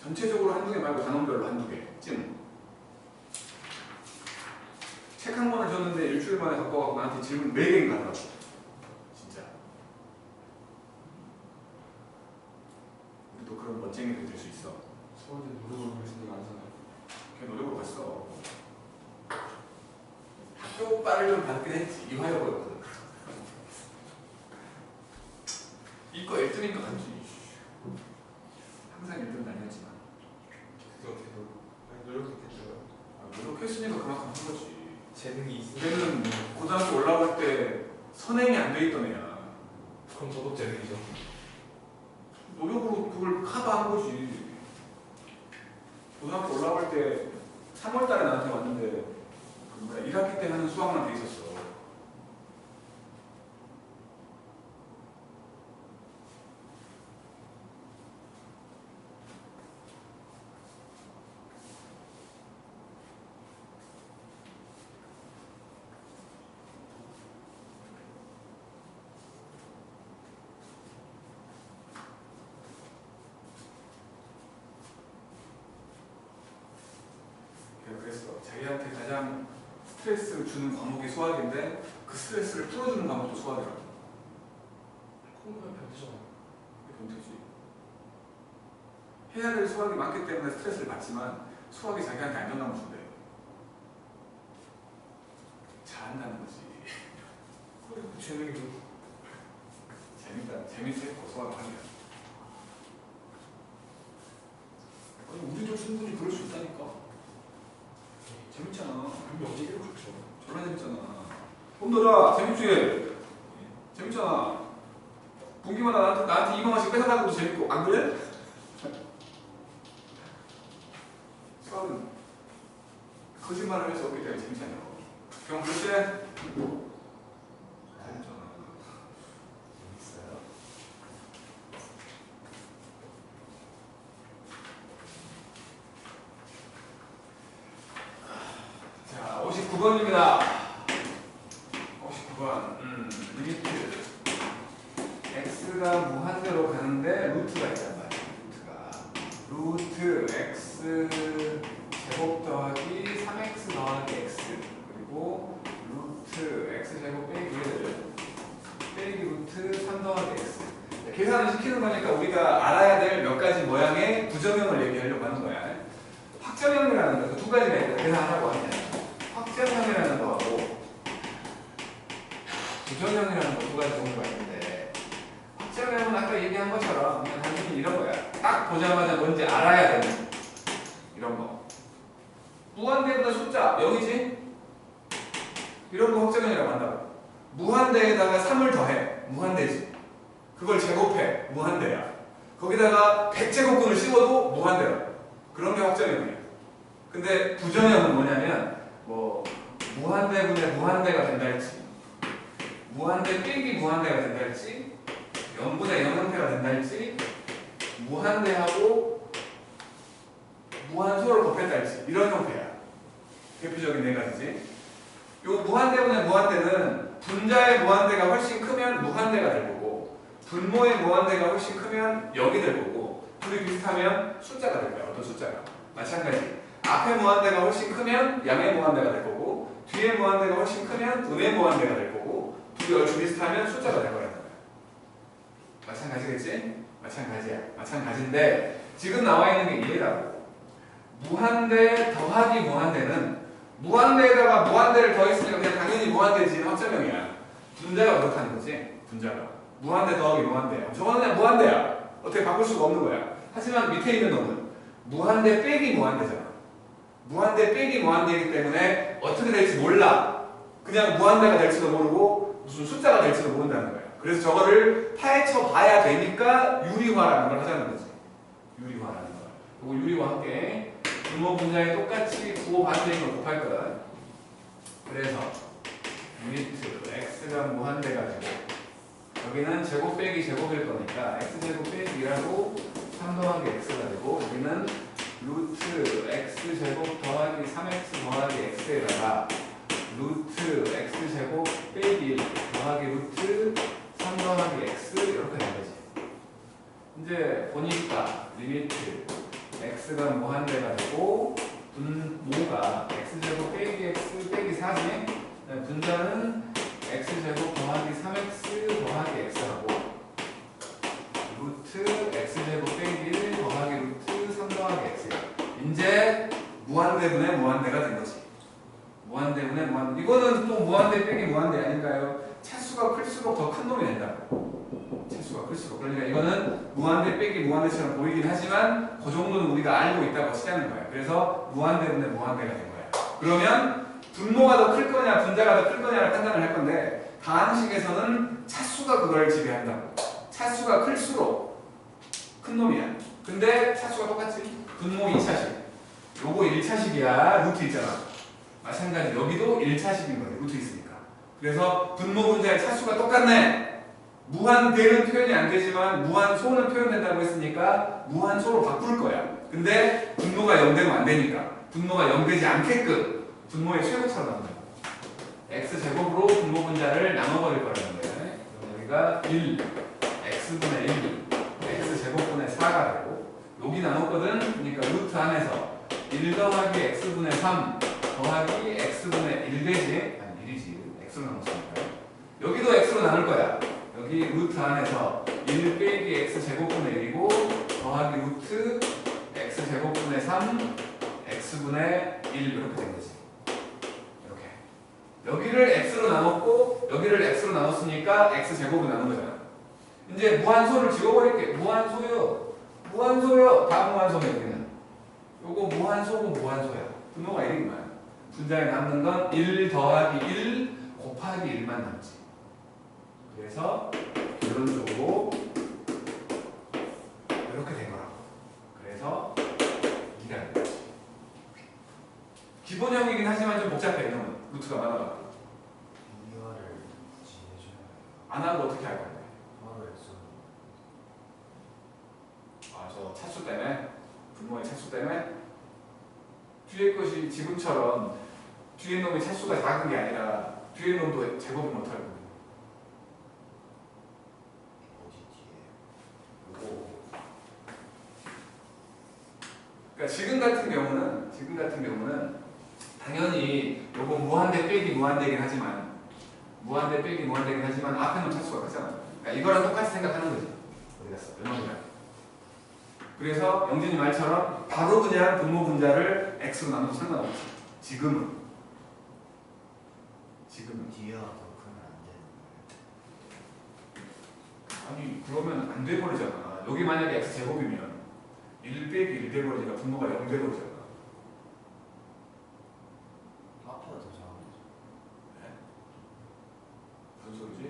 A: 전체적으로 한두 개 말고 단원별로 한두 개쯤. 책 한 권을 줬는데 일주일 만에 갖고 와서 나한테 질문 4개인가 하더라고. 진짜. 우리도 그런 멋쟁이들 될 수 있어.
C: 서울대 노력을 했으니까 안 사나요?
A: 걔 노력으로 갔어. 학교 오빠를 좀 받긴 했지. 이화여고였거든. 이거 1등인 거 같지. 항상 1등은 아니었지만.
D: 그게 어떻게 노력했겠어요?
A: 노력했으니까 그만큼 한 거지.
D: 재능이 있으니까.
A: 걔는 고등학교 올라올 때 선행이 안 돼 있던 애야.
D: 그럼 저도 재능이죠.
A: 노력으로 그걸 커버한 거지. 고등학교 올라올 때 3월 달에 나한테 왔는데 그 뭐야 1학기 때 하는 수학만 돼 있었어. 그랬어. 자기한테 가장 스트레스를 주는 과목이 수학인데 그 스트레스를 풀어주는 과목도 수학이라고.
C: 공부하면 변태잖아요.
A: 변태지. 해야 될 수학이 많기 때문에 스트레스를 받지만 수학이 자기한테 안정감을 준대. 잘한다는 거지.
D: 그 재능이죠.
A: 재밌고 수학을 하면. 아니 우리도 충분히 그럴 수 있다니까. 재밌잖아.
C: 그럼 언제 이렇게 그렇죠?
A: 졸라 재밌잖아. 홈더라 재밌지? 재밌잖아. 분기마다 나한테 2만 원씩 뺏어가는 것도 재밌고 안 그래? 수학은 거짓말을 할 수 없기 때문에 재밌잖아. 그럼 그럴 때 재밌잖아.
B: 재밌어요.
A: 자, 59번입니다. 59번. 리미트. x가 무한대로 가는데 루트가 있단 말이야. 루트 x 제곱 더하기 3x 더하기 x 그리고 루트 x 제곱 빼기 루트 3 더하기 x. 계산을 시키는 거니까 우리가 알아야 될 몇 가지 모양의 부정형을 얘기하려고 하는 거야. 확정형이라는 거, 두 가지가 있다. 계산하라고 하냐. 확정형이라는 거하고 부정형이라는 거 두 가지 종류가 있는데, 확정형은 아까 얘기한 것처럼 그냥 단순히 이런 거야. 딱 보자마자 뭔지 알아야 되는 이런 거. 무한대보다 숫자 0이지? 이런 거 확정형이라고 한다고. 무한대에다가 3을 더해. 무한대지. 그걸 제곱해. 무한대야. 거기다가 100제곱근을 씌워도 무한대야. 그런 게 확정형이야. 근데 부정형은 뭐냐면 뭐 무한대분의 무한대가 된다 할지, 무한대 빼기 무한대가 된다 할지, 0분의 0 형태가 된다 할지, 무한대하고 무한소를 곱했다 할지 이런 형태야. 대표적인 네 가지지. 요 무한대분의 무한대는 분자의 무한대가 훨씬 크면 무한대가 될 거고, 분모의 무한대가 훨씬 크면 0이 될 거고, 둘이 비슷하면 숫자가 될 거야. 어떤 숫자가. 마찬가지. 앞에 무한대가 훨씬 크면 양의 무한대가 될 거고, 뒤에 무한대가 훨씬 크면 음의 무한대가 될 거고, 둘이 얼추 비슷하면 숫자가 될 거라는 거야. 마찬가지겠지? 마찬가지야. 마찬가지인데 지금 나와 있는 게 이해라고. 무한대 더하기 무한대는 무한대에다가 무한대를 더했으니까 그냥 당연히 무한대지. 확정형이야. 분자가 그렇다는 거지. 분자가. 무한대 더하기 무한대야. 저거는 그냥 무한대야. 어떻게 바꿀 수가 없는 거야. 하지만 밑에 있는 놈은 무한대 빼기 무한대잖아. 무한대 빼기 무한대이기 때문에 어떻게 될지 몰라. 그냥 무한대가 될지도 모르고 무슨 숫자가 될지도 모른다는 거야. 그래서 저거를 파헤쳐 봐야 되니까 유리화라는 걸 하자는 거지. 유리화라는 거. 그리고 유리화 함께 분모 분자에 똑같이 부호 반대인 걸 곱할 거야. 그래서 리미트 x가 무한대가 되고 여기는 제곱 빼기 제곱일 거니까 x제곱 빼기 2라고 3 더하기 x가 되고 여기는 루트 x제곱 더하기 3x 더하기 x에다가 루트 x제곱 빼기 1 더하기 루트 3 더하기 x 이렇게 된 거지. 이제 보니까 리미트 x가 무한대가 되고 분모가 x제곱 빼기 x 빼기 4지. 분자는 x제곱 더하기 3x 더하기 x하고 루트 x제곱 빼기 1 더하기 루트 3 더하기 x. 이제 무한대분의 무한대가 된 거지. 무한대분의 무한대. 이거는 또 무한대 빼기 무한대 아닌가요? 차수가 클수록 더 큰 놈이 된다고. 차수가 클수록. 그러니까 이거는 무한대 빼기 무한대처럼 보이긴 하지만 그 정도는 우리가 알고 있다고 치자는 거야. 그래서 무한대분의 무한대가 된 거야. 그러면 분모가 더 클 거냐 분자가 더 클 거냐를 판단을 할 건데 다항식에서는 차수가 그걸 지배한다고. 차수가 클수록 큰 놈이야. 근데 차수가 똑같지. 분모 2차식. 요거 1차식이야. 루트 있잖아. 마찬가지 여기도 1차식인 거예요. 루트 있으니까. 그래서 분모 분자의 차수가 똑같네. 무한대는 표현이 안 되지만 무한소는 표현된다고 했으니까 무한소로 바꿀 거야. 근데 분모가 0되면 안 되니까 분모가 0되지 않게끔 분모의 최고차로 나온다. x제곱으로 분모 분자를 나눠버릴 거라는 거예요. 여기가 1, x분의 1, x제곱분의 4가 되고 여기 나눴거든. 그러니까 루트 안에서 1 더하기 x분의 3 더하기 x분의 1 되지. 아니 1이지. x로 나눴으니까. 여기도 x로 나눌 거야. 여기 루트 안에서 1 빼기 x제곱분의 1이고 더하기 루트 x제곱분의 3 x분의 1 이렇게 된 거지. 여기를 x로 나눴고 여기를 x로 나눴으니까 x제곱을 나눈 거잖아. 이제 무한소를 지워버릴게. 무한소요. 무한소요. 다 무한소네 여기는. 요거 무한소고 무한소야. 분모가 1이구만. 분자에 남는 건 1 더하기 1 곱하기 1만 남지. 그래서 결론적으로 이렇게 된 거라고. 그래서 2라는 거지. 기본형이긴 하지만 좀 복잡해. 이놈은. 루트가 많아가지고.
B: 유리화를 굳이 해줘야 해요.
A: 안 하고 어떻게 할 건데?
B: 화를 써.
A: 아, 저 차수 때문에? 분모의 차수 때문에? 뒤에 것이 지금처럼 뒤에 놈의 차수가 작은 게 아니라 뒤에 놈도 제곱을 못할 거고.
B: 어디 뒤에?
A: 요거. 그러니까 지금 같은 경우는 당연히 요거 무한대 빼기 무한대긴 하지만 앞에는 차수가 크잖아. 그러니까 이거랑 똑같이 생각하는 거지. 어디 갔어? 연원이야. 그래서 영진이 말처럼 바로 그냥 분모 분자를 x로 나눠도 상관없지. 지금은
B: 뒤에가 더 크면 안 되는 거예요.
A: 아니 그러면 안 돼버리잖아. 여기 만약에 x제곱이면 1 빼기 1 돼버리니까 분모가 0 돼버리잖아.
B: 앞에가 더 작은 거죠.
A: 무슨 소리지?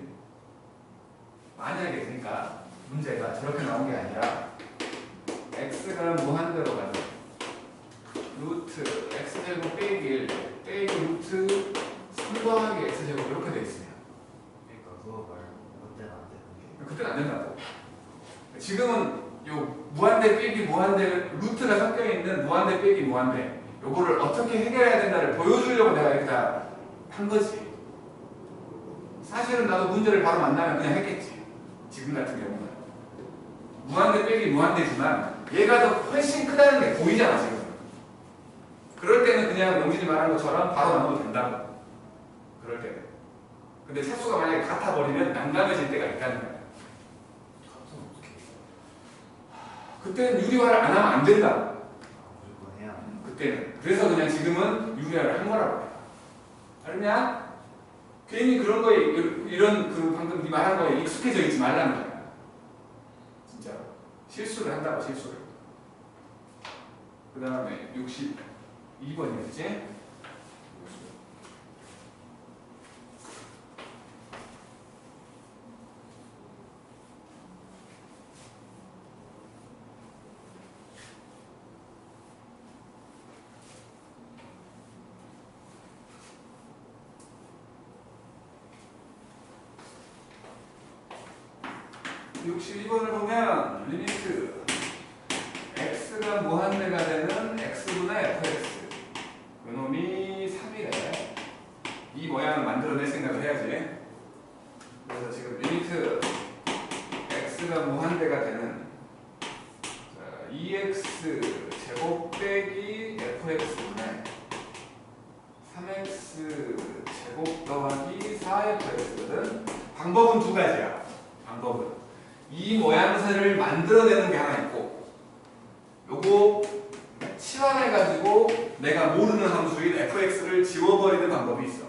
A: 만약에 그러니까 문제가 저렇게 나온 게 아니라 x가 무한대로 가는 루트 x제곱 빼기 1 빼기 루트 3 더하기 x제곱 이렇게 돼 있으면
B: 그러니까 그거 말고 그때는 안 되는 게.
A: 그때는 안 된다고. 지금은 요 무한대 빼기 무한대 루트가 섞여 있는 무한대 빼기 무한대 요거를 어떻게 해결해야 된다를 보여주려고 내가 이렇게 다 한 거지. 사실은 나도 문제를 바로 만나면 그냥 했겠지. 지금 같은 경우는 무한대 빼기 무한대지만 얘가 더 훨씬 크다는 게 보이잖아 지금. 그럴 때는 그냥 영진이 말한 것처럼 바로 나눠도 된다고. 그럴 때는. 근데 차수가 만약에 같아버리면 난감해질 때가 있다는 거야.
B: 같은 어떻게 해요?
A: 그때는 유리화를 안 하면 안 된다.
B: 무조건 해야 하는
A: 그때는. 그래서 그냥 지금은 유리화를 한 거라고 해. 알냐? 괜히 그런 거에 이런 그 방금 네 말한 거에 익숙해져 있지 말라는 거야. 진짜로. 실수를 한다고 실수를. 그 다음에 62번이었지? 62번을 보면 리미트 x가 무한대가 되는 x분의 fx 그놈이 3이래. 이 모양을 만들어낼 생각을 해야지. 그래서 지금 리미트 x가 무한대가 되는 2x 제곱 빼기 fx분의 3x 제곱 더하기 4fx거든. 방법은 두 가지야. 방법은 이 모양새를 만들어내는 게 하나 있고, 요거 치환해가지고 내가 모르는 함수인 fx를 지워버리는 방법이 있어.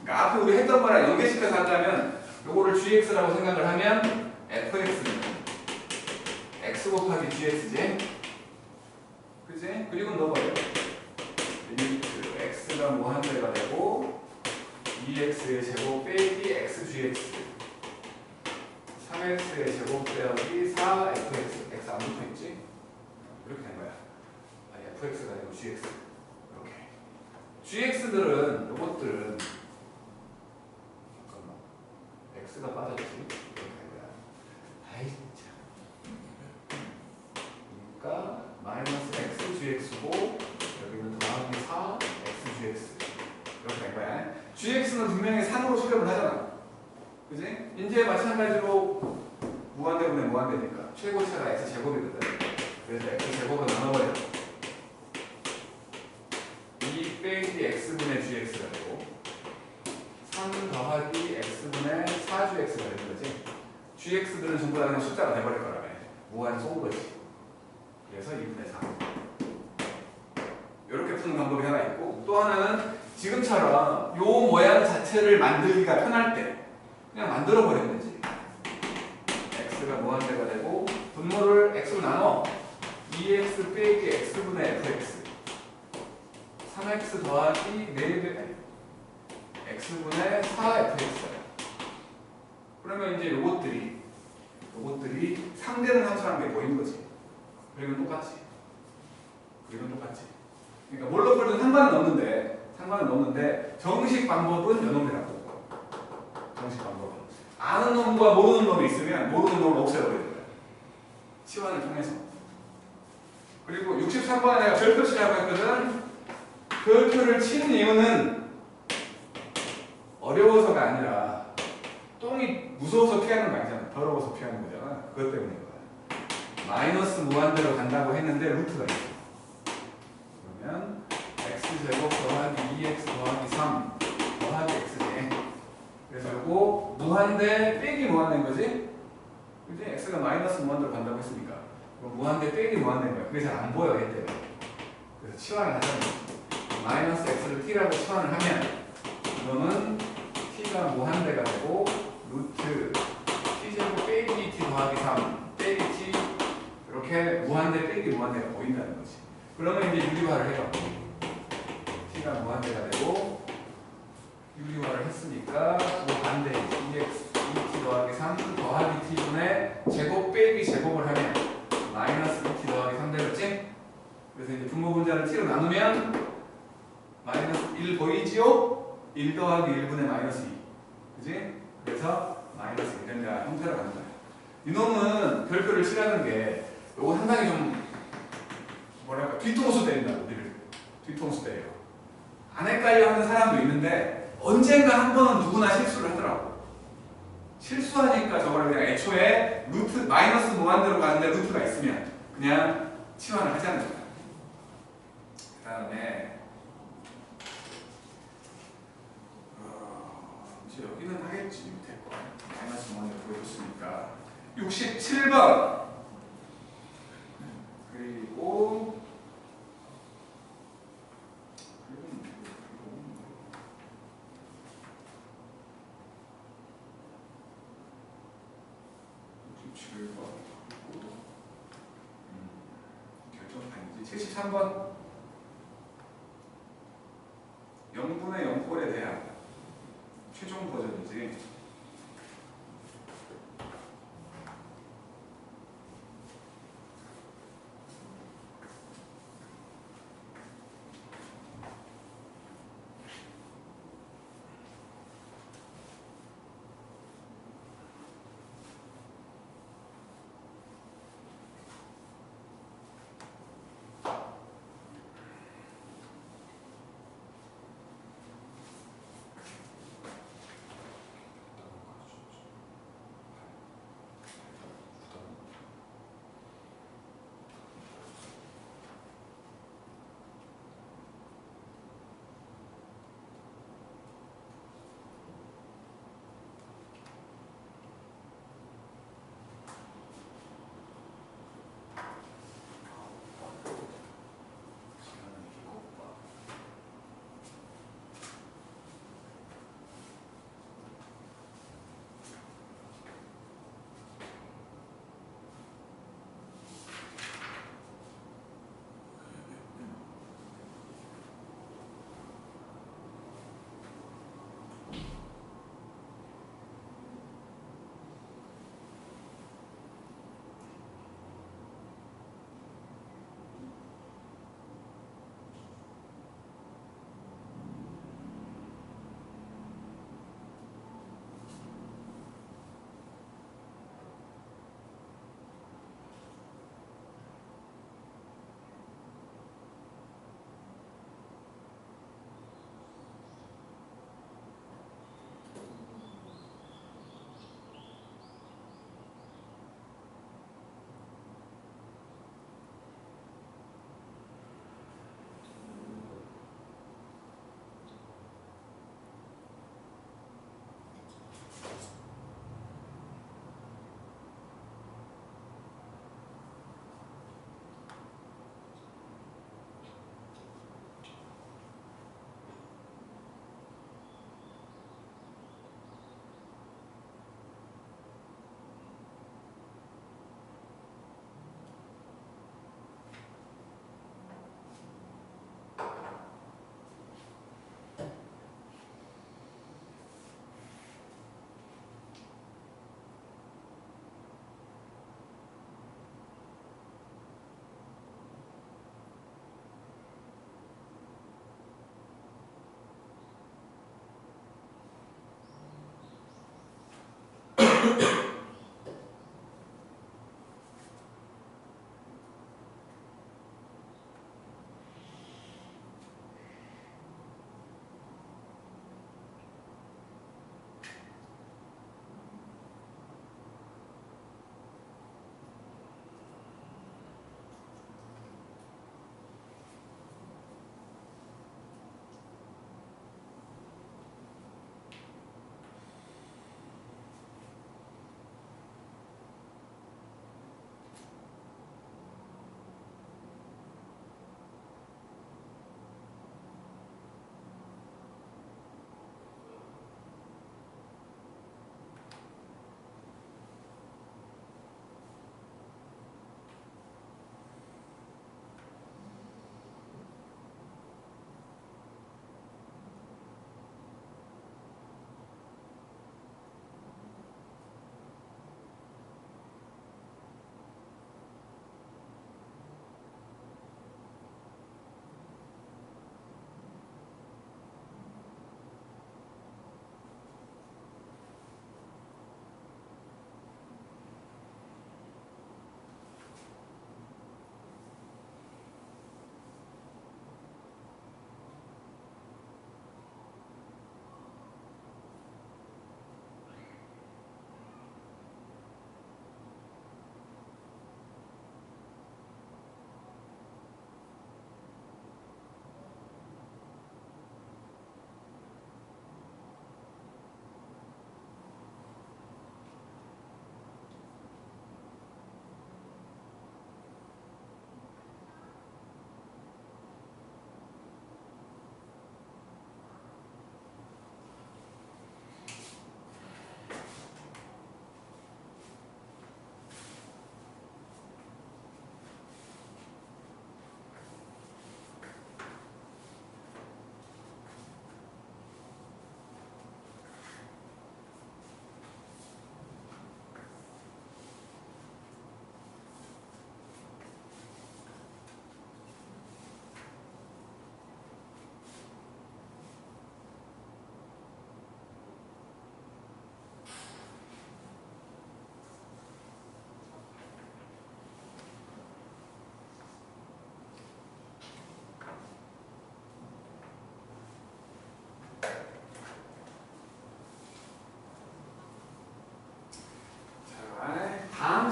A: 그러니까 앞에 우리 했던 거랑 연계시켜서 한다면 요거를 gx라고 생각을 하면 fx는 x 곱하기 gx지, 그치? 그리고 넣어버려. 리미트 x가 무한대가 되고 2x의 제곱 빼기 xgx 3x의 제곱 빼기 4fx x 안 붙어있지? 이렇게 된 거야. 아니 fx가 아니고 gx. 이렇게 gx들은 요것들은 잠깐만 x가 빠졌지? 이렇게 된 거야. 아이 참. 그러니까 마이너스 x gx고 여기는 더하기 4 x gx 이렇게 된 거야. gx는 분명히 3으로 수렴을 하잖아. 그지? 이제 마찬가지로 무한대분의 무한대니까 최고차가 x 제곱이거든. 그래서 x 제곱을 나눠버려. 2 빼기 x분의 gx가 되고 3 더하기 x분의 4gx가 되는 거지. gx들은 전부 다 그냥 숫자가 돼버릴 거라며. 무한 쏜 거지. 그래서 2분의 3. 이렇게 푸는 방법이 하나 있고, 또 하나는 지금처럼 요 모양 자체를 만들기가 편할 때 그냥 만들어 버리는 거지. x가 무한대가 되고 분모를 x로 나눠 2x 빼기 x분의 fx 3x 더하기 4배 x분의 4fx야. 그러면 이제 요것들이 상대는 함수라는 게 보이는 거지. 그리고 똑같지. 그러니까 뭘로 풀든 상관은 없는데 정식 방법은 요놈이라고. 정식 방법은 아는 놈과 모르는 놈이 있으면 모르는 놈을 없애버리는 거야. 치환을 통해서. 그리고 63번에 내가 별표 치라고 했거든. 별표를 치는 이유는 어려워서가 아니라 똥이 무서워서 피하는 거 아니잖아. 더러워서 피하는 거잖아. 그것 때문인 거야. 마이너스 무한대로 간다고 했는데 루트가 있어. 그러면 x제곱 더하기 2x 더하기 3 더하기 x제. 그래서 이거 무한대 빼기 무한대인 거지? 그지? x가 마이너스 무한대로 간다고 했으니까 무한대 빼기 무한대인 거야. 그게 잘 안 보여 얘 때문에. 그래서 치환을 하자면 마이너스 x를 t라고 치환을 하면 이거는 t가 무한대가 되고 루트 t제곱 빼기 t 더하기 3 빼기 t 이렇게 무한대 빼기 무한대가 보인다는 거지. 그러면 이제 유리화를 해요. t가 무한대가 되고 유리화를 했으니까 그 반대 2x 2t 더하기 3 더하기 t분의 제곱 빼기 제곱을 하면 마이너스 2t 더하기 3 되겠지? 그래서 이제 분모 분자를 t로 나누면 마이너스 1 보이지요? 1 더하기 1분의 마이너스 2 그지? 그래서 마이너스 1 된다 형태로 가는 거야. 이놈은 별표를 칠하는 게 요거 상당히 좀 뭐랄까 뒤통수 때린다고. 우리를 뒤통수 때려. 안 헷갈려 하는 사람도 있는데 언젠가 한 번은 누구나 실수를 하더라고. 실수하니까 저거를 그냥 애초에 루트 마이너스 무한대로 가는데 루트가 있으면 그냥 치환을 하자는 거야. 그 다음에 이제 여기는 하겠지. 밑에 거 마이너스 무한대로 보여줬으니까 67번 그리고 73번 0분의 0꼴에 대한 최종 버전이지.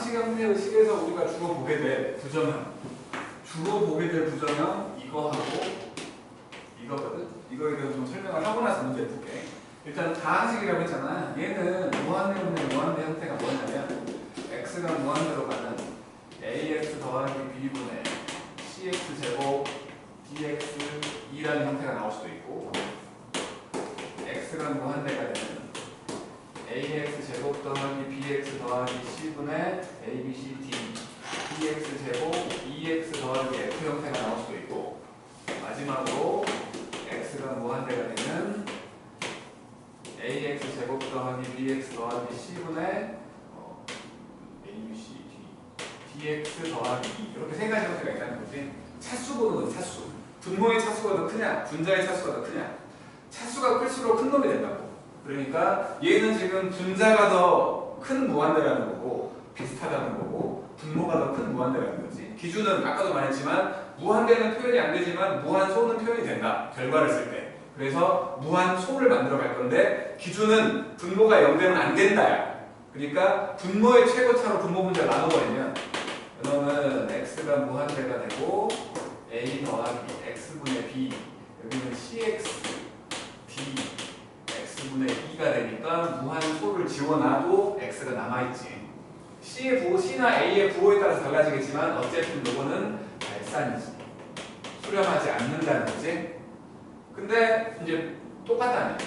A: 상식 형태의 식에서 우리가 주로 보게 될 부정형 이거하고 이거거든. 이거에 대해서 좀 설명을 하고 나서 문제 풀게. 일단 다항식이라고 했잖아. 얘는 무한대분의 무한대 형태가 뭐냐면 x가 무한대로 가는 ax 더하기 b분의 cx 제곱 dx 2라는 형태가 나올 수도 있고, x가 무한대가 되는 ax 제곱 더하기 bx 더하기 c분의 abc dx 제곱 2x 더하기 f 형태가 나올 수도 있고, 마지막으로 x가 무한대가 되는 ax 제곱 더하기 bx 더하기 c분의 abc dx 더하기 2 이렇게 세 가지 형태가 있다는 거지. 차수 보는 거지. 차수. 분모의 차수가 더 크냐 분자의 차수가 더 크냐. 차수가 클수록 큰 놈이 된다고. 그러니까 얘는 지금 분자가 더 큰 무한대라는 거고 비슷하다는 거고, 분모가 더 큰 무한대라는 거지. 기준은 아까도 말했지만 무한대는 표현이 안 되지만 무한소는 표현이 된다. 결과를 쓸 때. 그래서 무한소를 만들어 갈 건데 기준은 분모가 0되면 안 된다야. 그러니까 분모의 최고차로 분모 분자를 나눠버리면 그러면 x가 무한대가 되고 a 더하기 x분의 b, 여기는 cx d x분의 2가 되니까 무한소를 지워놔도 x가 남아있지. C의 부호, C나 A의 부호에 따라서 달라지겠지만 어쨌든 요거는 발산이지. 수렴하지 않는다는 거지. 근데 이제 똑같다면,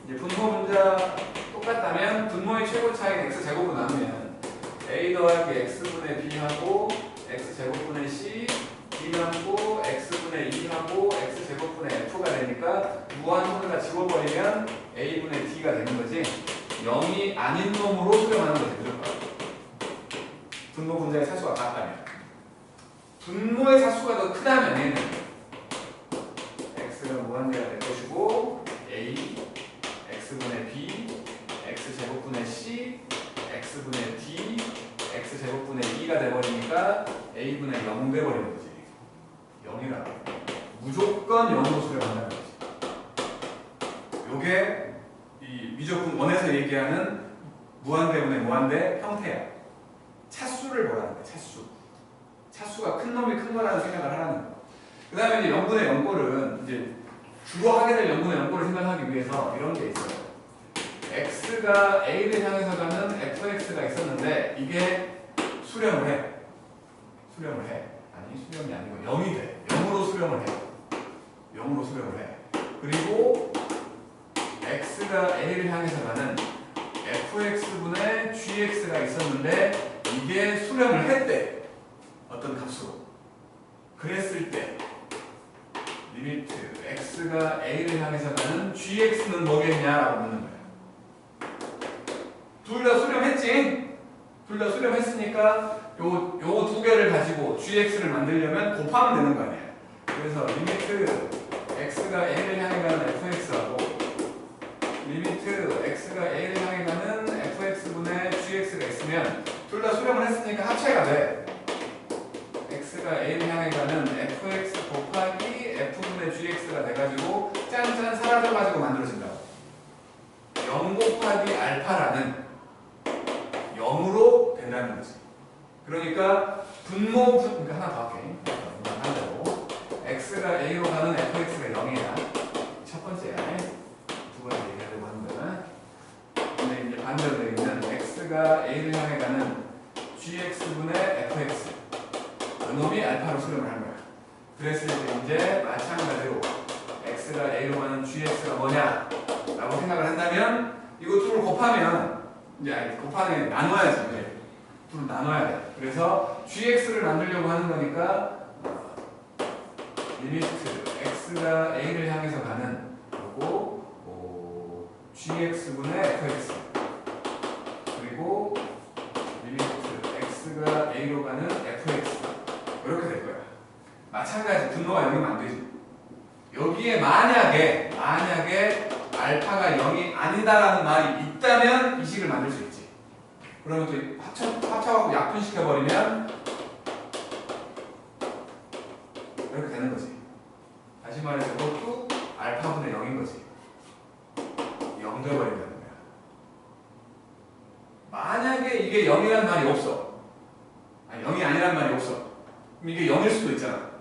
A: 이제 분모 분자 똑같다면 분모의 최고 차이는 x제곱으로 나누면 a 더하기 x분의 b하고 x제곱분의 c, b하고 x분의 2하고 x제곱분의 f가 되니까 무한소를 다 지워버리면 a분의 d가 되는 거지. 0이 아닌 놈으로 수렴하는 거지 무조건. 분모 분자의 차수가 같다면. 분모의 차수가 더 크다면 얘는 x가 무한대가 될 것이고 a, x분의 b, x제곱분의 c, x분의 d, x제곱분의 2가 돼버리니까 a분의 0 돼버리는 거지. 0이라 무조건 0으로 수렴한다는 거지. 요게 이 미적분 원에서 얘기하는 무한대분의 무한대 형태야. 차수를 보라는 거야. 차수가 큰 놈이 큰 거라는 생각을 하라는 거. 그 다음에 이제 0분의 0꼴은 이제 주로 하게 될 0분의 0꼴을 생각하기 위해서 이런 게 있어요. x가 a를 향해서 가는 fx가 있었는데 이게 수렴을 해. 아니 수렴이 아니고 0이 돼. 0으로 수렴을 해. 그리고 x가 a를 향해서 가는 fx분의 gx가 있었는데 이게 수렴을 했대. 어떤 값으로. 그랬을 때 리미트 x가 a를 향해서 가는 gx는 뭐겠냐라고 묻는 거야. 둘 다 수렴했지? 둘 다 수렴했으니까 요 두 개를 가지고 gx를 만들려면 곱하면 되는 거 아니야. 그래서 리미트 x가 a를 향해 가는 fx하고 리미트 x가 a를 향해 가는 fx분의 gx가 있으면 둘 다 수렴을 했으니까 합체가 돼. x가 a를 향해 가는 fx 곱하기 f분의 gx가 돼가지고 짠짠 사라져가지고 만들어진다고. 0 곱하기 알파라는 0으로 된다는 거지. 그러니까 그러니까 하나 더 할게. 하나로 x가 a로 가는 fx가 0이야. 첫 번째야. 두 번째 얘기하려고 하는 거야. 근데 이제 반대로 되어 있는 x가 a를 향해 가는 gx분의 fx, 이놈이 알파로 수렴을 하는 거야. 그랬을 때 이제 마찬가지로 x가 a로 가는 gx가 뭐냐 라고 생각을 한다면 이거 둘을 곱하면 이제 곱하면 나눠야지. 둘을 나눠야 돼. 그래서 gx를 만들려고 하는 거니까 리미트 x가 a를 향해서 가는 거고 gx분의 fx, 그리고 리미트 x가 a로 가는 fx, 이렇게 될 거야. 마찬가지 분모가 0이면 안 되지. 여기에 만약에 알파가 0이 아니다라는 말이 있다면 이 식을 만들 수 있지. 그러면 또 합쳐갖고 약분시켜버리면 이렇게 되는 거지. 다시 말해서 이것도 알파분의 0인 거지. 0 돼버린다는 거야. 만약에 이게 0이라는 말이 없어. 0이 아니란 말이 없어. 그럼 이게 0일 수도 있잖아.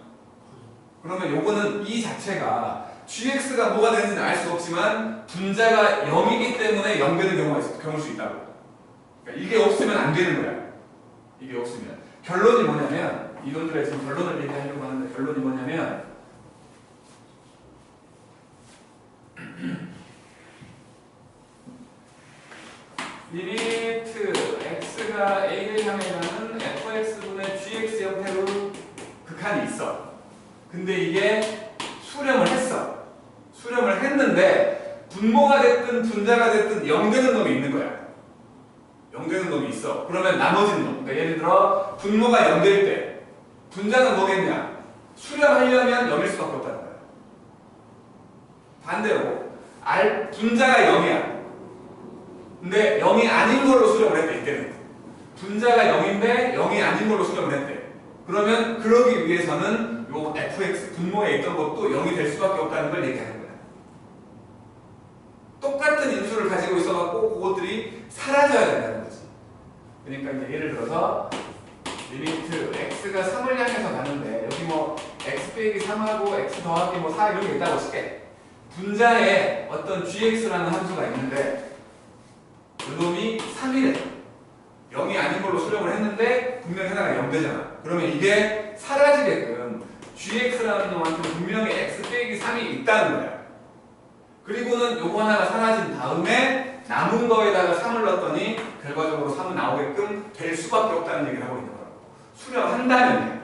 A: 그러면 요거는 이 자체가 gx가 뭐가 되는지는 알 수 없지만 분자가 0이기 때문에 0 되는 경우일 수 있다고. 그러니까 이게 없으면 안 되는 거야. 이게 없으면. 결론이 뭐냐면 이놈들의 지금 결론을 얘기하려고 하는데 결론이 뭐냐면 리미트 x가 a를 향해 가는 fx분의 gx 형태로 극한이 있어. 근데 이게 수렴을 했어. 수렴을 했는데 분모가 됐든 분자가 됐든 0 되는 놈이 있는 거야. 0 되는 놈이 있어. 그러면 나머지는 놈. 그러니까 예를 들어 분모가 0 될 때 분자는 뭐겠냐? 수렴하려면 0일 수밖에 없다는 거야. 반대로 분자가 0이야. 근데 0이 아닌 걸로 수렴을 했대. 이때는 분자가 0인데 0이 아닌 걸로 수렴을 했대. 그러면 그러기 위해서는 요 fx 분모에 있던 것도 0이 될 수밖에 없다는 걸 얘기하는 거야. 똑같은 인수를 가지고 있어갖고 그것들이 사라져야 된다는 거지. 그러니까 이제 예를 들어서 리미트 x가 3을 향해서 가는데 여기 뭐 x 빼기 3하고 x 더하기 뭐 4 이런 게 있다고 칠게. 분자에 어떤 gx라는 함수가 있는데 그놈이 3이래. 0이 아닌 걸로 수렴을 했는데 분명히 하나가 0 되잖아. 그러면 이게 사라지게끔 gx라는 놈한테 분명히 x 빼기 3이 있다는 거야. 그리고는 요거 하나가 사라진 다음에 남은 거에다가 3을 넣었더니 결과적으로 3은 나오게끔 될 수밖에 없다는 얘기를 하고 있는 거라고. 수렴한다면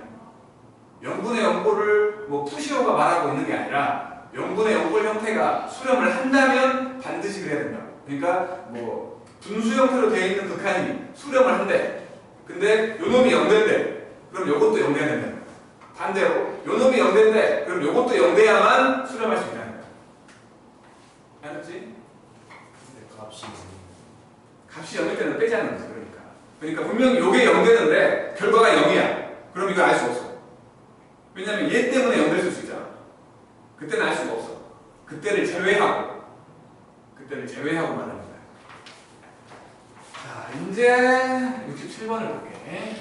A: 0분의 0골을 뭐 푸시오가 말하고 있는 게 아니라 0분의 0골 형태가 수렴을 한다면 반드시 그래야 된다고. 그러니까 뭐 분수 형태로 되어 있는 극한이 수렴을 한대. 근데 요놈이 0 된대. 그럼 요것도 0 돼야 된다. 반대로 요놈이 0 된대. 그럼 요것도 0 돼야만 수렴할 수 있다는 거야. 알았지?
C: 근데
A: 값이 0일 때는 빼지 않는 거지. 그러니까 분명히 요게 0 되는데 결과가 0이야. 그럼 이거 알 수 없어. 왜냐면 얘 때문에 0 될 수 있잖아. 그때는 알 수가 없어. 그때를 제외하고 말하는 거야. 자, 이제 67번을 볼게.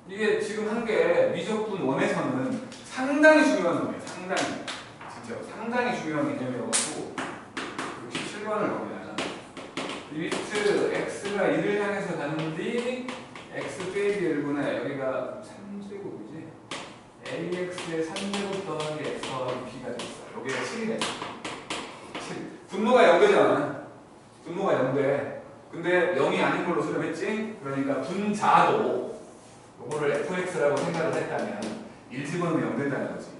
A: 이게 지금 한 게 미적분 1에서는 상당히 중요한 놈이에요. 진짜 상당히 중요한 개념이어가지고 67번을 보면 리미트 x가 1을 향해서 가는 뒤 x 빼기 1분의 여기가 3제곱이지 ax의 3제곱 더하기 x 더하기 b가 됐어. 여기가 7이네. 7. 분모가 0 되잖아. 분모가 0 돼. 근데 0이 아닌 걸로 수렴했지? 그러니까 분자도 요거를 fx라고 생각을 했다면 1 집어넣으면 0 된다는 거지.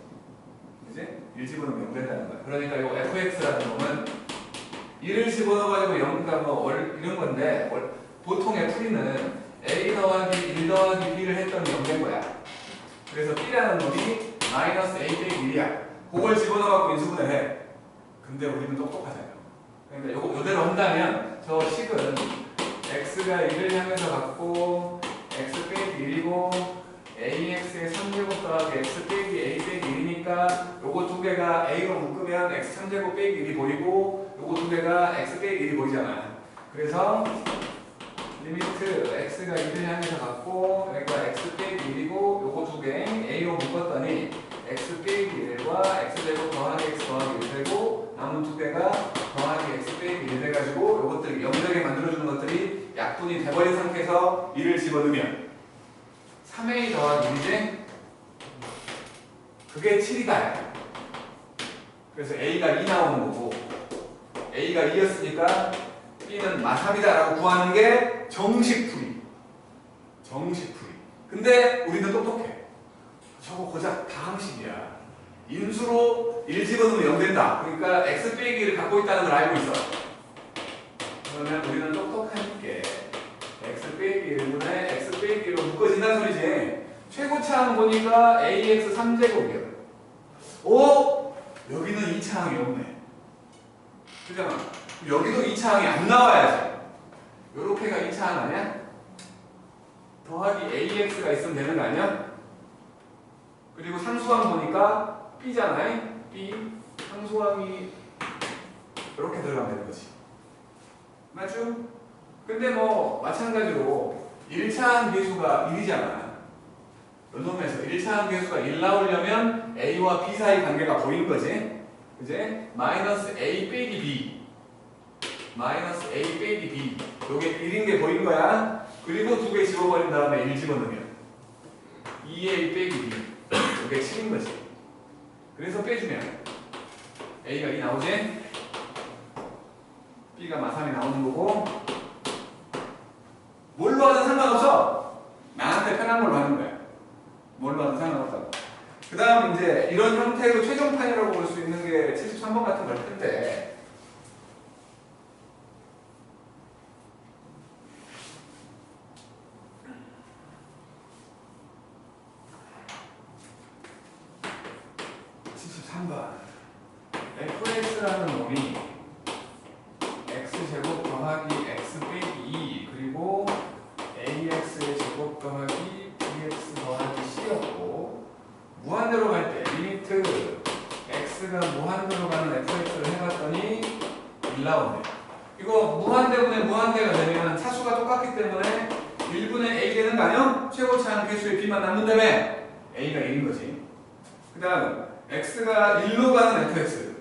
A: 그지? 1 집어넣으면 0 된다는 거야. 그러니까 요 fx라는 놈은 1을 집어넣어가지고 0가 뭐 이런 건데 보통의 풀이는 a 더하기 1 더하기 b를 했더니 0 된 거야. 그래서 b라는 놈이 마이너스 a 빼기 1이야. 그걸 집어넣어갖고 인수분해 해. 근데 우리는 똑똑하잖아요. 그러니까 요대로 한다면 저 식은 x가 1을 향해서 갖고 x 빼기 1이고 ax의 3제곱 더하기 x 빼기 a 빼기 1이니까 요거 두 개가 a로 묶으면 x 3제곱 빼기 1이 보이고 요거 두 개가 x 빼기 1이 보이잖아. 그래서 리미트 x가 1을 향해서 갖고 여기가 x 빼기 1이고 요거 두 개 a로 묶었더니 x 빼기 1과 x제곱 더하기 x 더하기 1 되고 남은 두 개가 더하기 x 빼기 1 돼가지고 요것들이 0 되게 만들어주는 것들이 약분이 돼버린 상태에서 1을 집어넣으면 3a 더하기 1이지? 그게 7이다. 그래서 a가 2 나오는 거고 a가 2였으니까 b는 마3이다라고 구하는 게 정식풀이. 근데 우리는 똑똑해. 저거 고작 다항식이야. 인수로 1 집어넣으면 0 된다. 그러니까 x 빼기를 갖고 있다는 걸 알고 있어. 그러면 우리는 똑똑하니까 x 빼기 1분의 x 빼기 1로 묶어진다는 소리지. 최고차항 보니까 ax 3제곱이야. 오? 여기는 2차항이 없네. 그잖아. 여기도 2차항이 안 나와야지. 요렇게가 2차항 아니야? 더하기 ax가 있으면 되는 거 아니야? 그리고 상수항 보니까 b잖아요. b 상수항이 이렇게 들어가면 되는 거지. 맞죠? 근데 뭐 마찬가지로 1차항 계수가 1이잖아. 요놈에서 1차항 계수가 1 나오려면 A와 B 사이 관계가 보이는 거지. 그지? 마이너스 A 빼기 B. 마이너스 A 빼기 B. 요게 1인 게 보이는 거야. 그리고 두 개 집어버린 다음에 1 집어넣으면 2A 빼기 B. 요게 7인 거지. 그래서 빼주면 A가 2 나오지? B가 마3이 나오는 거고, 뭘로 하든 상관없어. 나한테 편한 걸로 하는 거야. 뭘로 하든 상관없다고. 그 다음 이제 이런 형태로 최종판이라고 볼 수 있는 게 73번 같은 걸 텐데, fx라는 놈이 x제곱 더하기 x 빼기 2 그리고 ax의 제곱 더하기 bx 더하기 c였고, 무한대로 갈 때 리미트 x가 무한대로 가는 fx를 해봤더니 1 나오네. 이거 무한대분의 무한대가 되면 차수가 똑같기 때문에 1분의 a 되는 거 아니야? 최고치 않은 개수의 b만 남는다며 a가 1인 거지. 그 다음 x가 1로 가는 fx,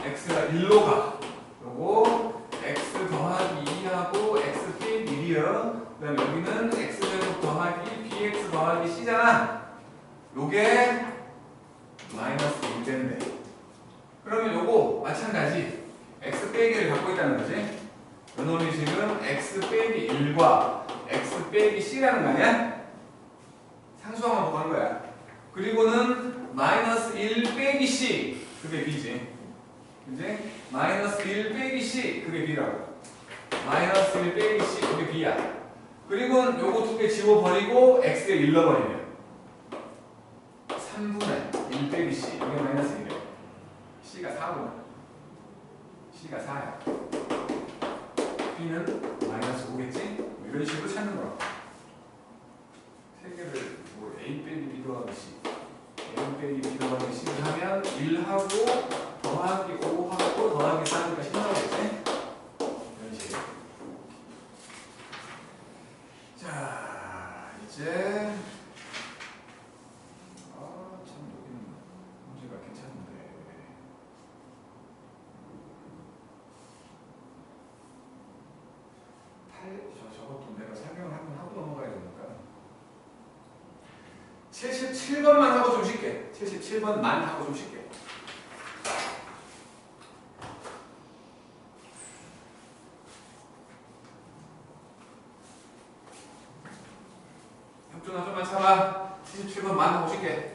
A: x가 1로 가. 그리고 x 더하기 2하고 x 빼기 1이요. 그 다음에 여기는 x제곱 더하기 bx 더하기 c잖아. 요게 마이너스 1 된대. 그러면 요거 마찬가지 x 빼기를 갖고 있다는 거지. 요놈이 지금 x 빼기 1과 x 빼기 c라는 거 아니야? 상수항만 보고 한 거야. 그리고는 마이너스 1 빼기 c, 그게 b지. 이제 마이너스 1 빼기 c, 그게 b라고. 마이너스 1 빼기 c, 그게 b야. 그리고 요거 두 개 지워버리고 x에 1 넣어버리면 3분의 1 빼기 c, 이게 마이너스 1이야. c가 4구나. c가 4야. b는 마이너스 5겠지? 뭐 이런 식으로 찾는 거야. 세 개를 뭐 a 빼기 b 더하기 c, a 빼기 b 더하기 c를 하면 1하고 더하기 5하고 더하기 4니까 10 나오겠지? 이런 식으로. 자, 이제 참 여기는 문제가 괜찮은데. 저것도 내가 설명을 한번 하고 넘어가야 되니까. 77번만 하고 좀 쉽게. 77번만 하고 좀 쉽게. 형준아 좀만 참아. 77번만 하고 쉽게.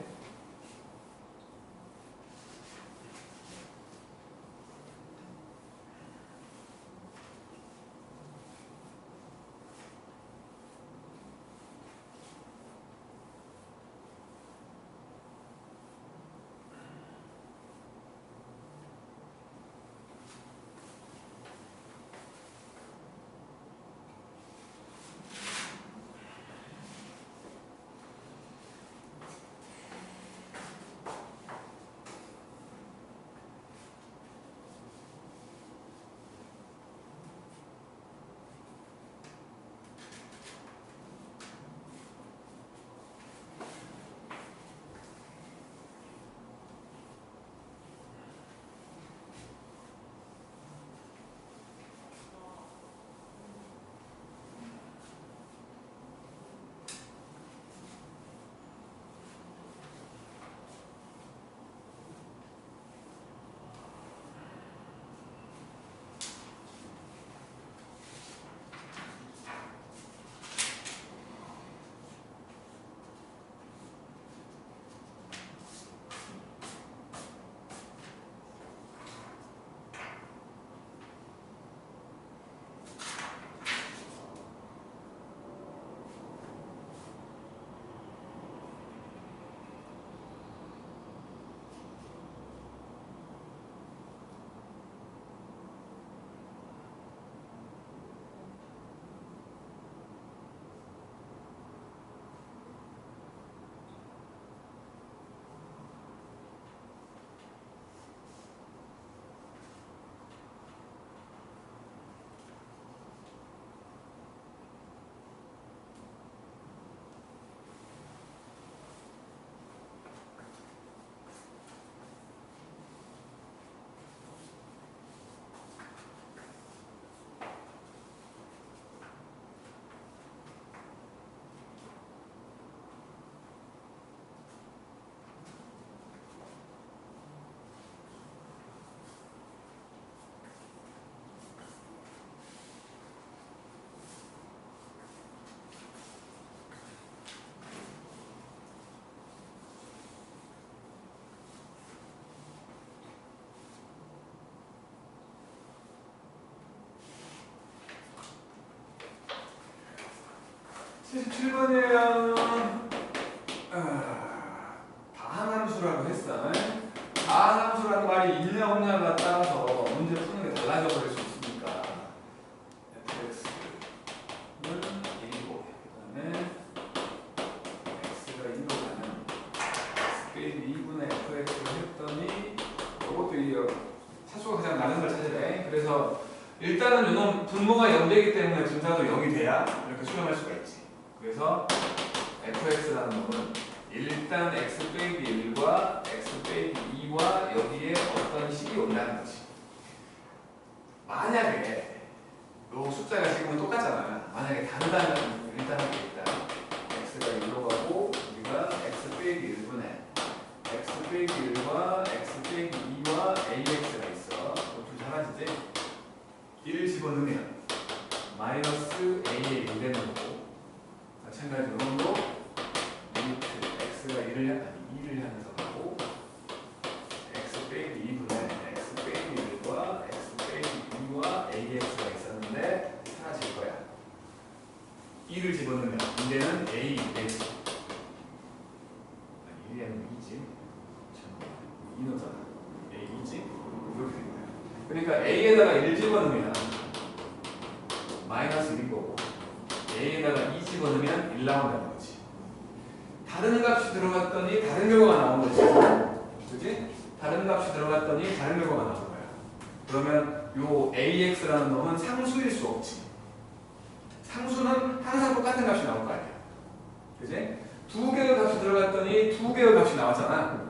A: 77번이에요. 다항함수라고 했어. 다항함수라는 말이 있냐 없냐가 따라서 문제 푸는 게 달라져 버릴 수 있으니까 fx는 1이고 그 다음에 x가 2로 가는 x 빼기 2분의 fx를 했더니 이것도 이 차수가 가장 낮은 걸 찾으래. 그래서 일단은 이놈 분모가 0되기 때문에 분자도 0이 돼야 이렇게 수렴할 수가 있지. 그래서 fx라는 놈은 일단 x 빼기 1과 x 빼기 2와 여기에 어떤 식이 온다는 거지. 만약에 요 숫자가 지금은 똑같잖아. 만약에 다르다면 일단 할게 있다. x가 1로 가고 여기가 x 빼기 1분의 x 빼기 1과 x 빼기 2와 ax가 있어. 둘 사라지지? 1을 집어넣으면 마이너스 a의 1 되는 거고 마찬가지로 놈도 루트 x가 2를 향해서 가고 x 빼기 2분의 x 빼기 1과 x 빼기 2와 ax가 있었는데 사라질 거야. 2를 집어넣으면 이제는 a 되지. 1에는 2지. 2넣잖아. a 2지. 이렇게 된 거야. 그러니까 a에다가 1 집어넣으면 마이너스 1인 거고 a에다가 2 집어넣으면 1 나온다는 거지. 다른 값이 들어갔더니 다른 결과가 나온 거지. 그지? 다른 값이 들어갔더니 다른 결과가 나온 거야. 그러면 요 ax라는 놈은 상수일 수 없지. 상수는 항상 똑같은 값이 나올 거 아니야. 그지? 두 개의 값이 들어갔더니 두 개의 값이 나왔잖아.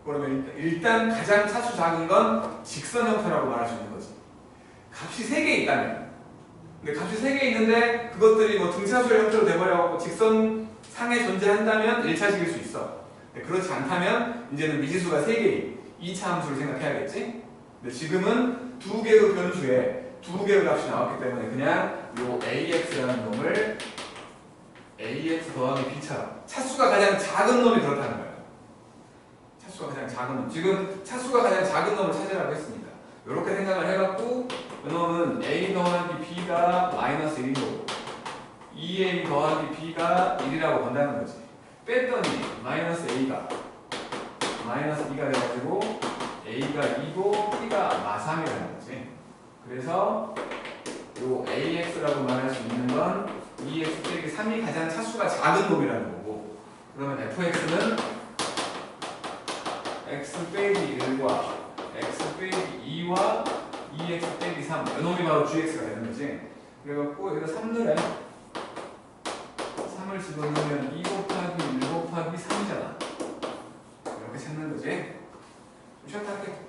A: 그러면 일단 가장 차수 작은 건 직선 형태라고 말할 수 있는 거지. 값이 3개 있다면. 근데 값이 3개 있는데 그것들이 뭐 등차수의 형태로 돼버려갖고 직선 상에 존재한다면 1차식일 수 있어. 근데 그렇지 않다면 이제는 미지수가 3개인 2차 함수를 생각해야겠지? 근데 지금은 두 개의 변수에 두 개의 값이 나왔기 때문에 그냥 요 ax라는 놈을 ax 더하기 b처럼 차수가 가장 작은 놈이 그렇다는 거야. 차수가 가장 작은 놈. 지금 차수가 가장 작은 놈을 찾으라고 했습니다. 이렇게 생각을 해갖고 이놈은 a 더하기 b가 마이너스 1인 거고 2a 더하기 b가 1이라고 본다는 거지. 뺐더니 마이너스 a가 마이너스 2가 돼가지고 a가 2고 b가 마삼이라는 거지. 그래서 요 ax라고 말할 수 있는 건 2x 빼기 3이 가장 차수가 작은 놈이라는 거고 그러면 fx는 x 빼기 1과 x 빼기 2와 2x 빼기 3 이놈이 바로 gx가 되는 거지. 그래갖고 여기다 3 넣으래. 3을 집어넣으면 2 곱하기 1 곱하기 3이잖아. 이렇게 찾는 거지. 좀 쉬었다 할게.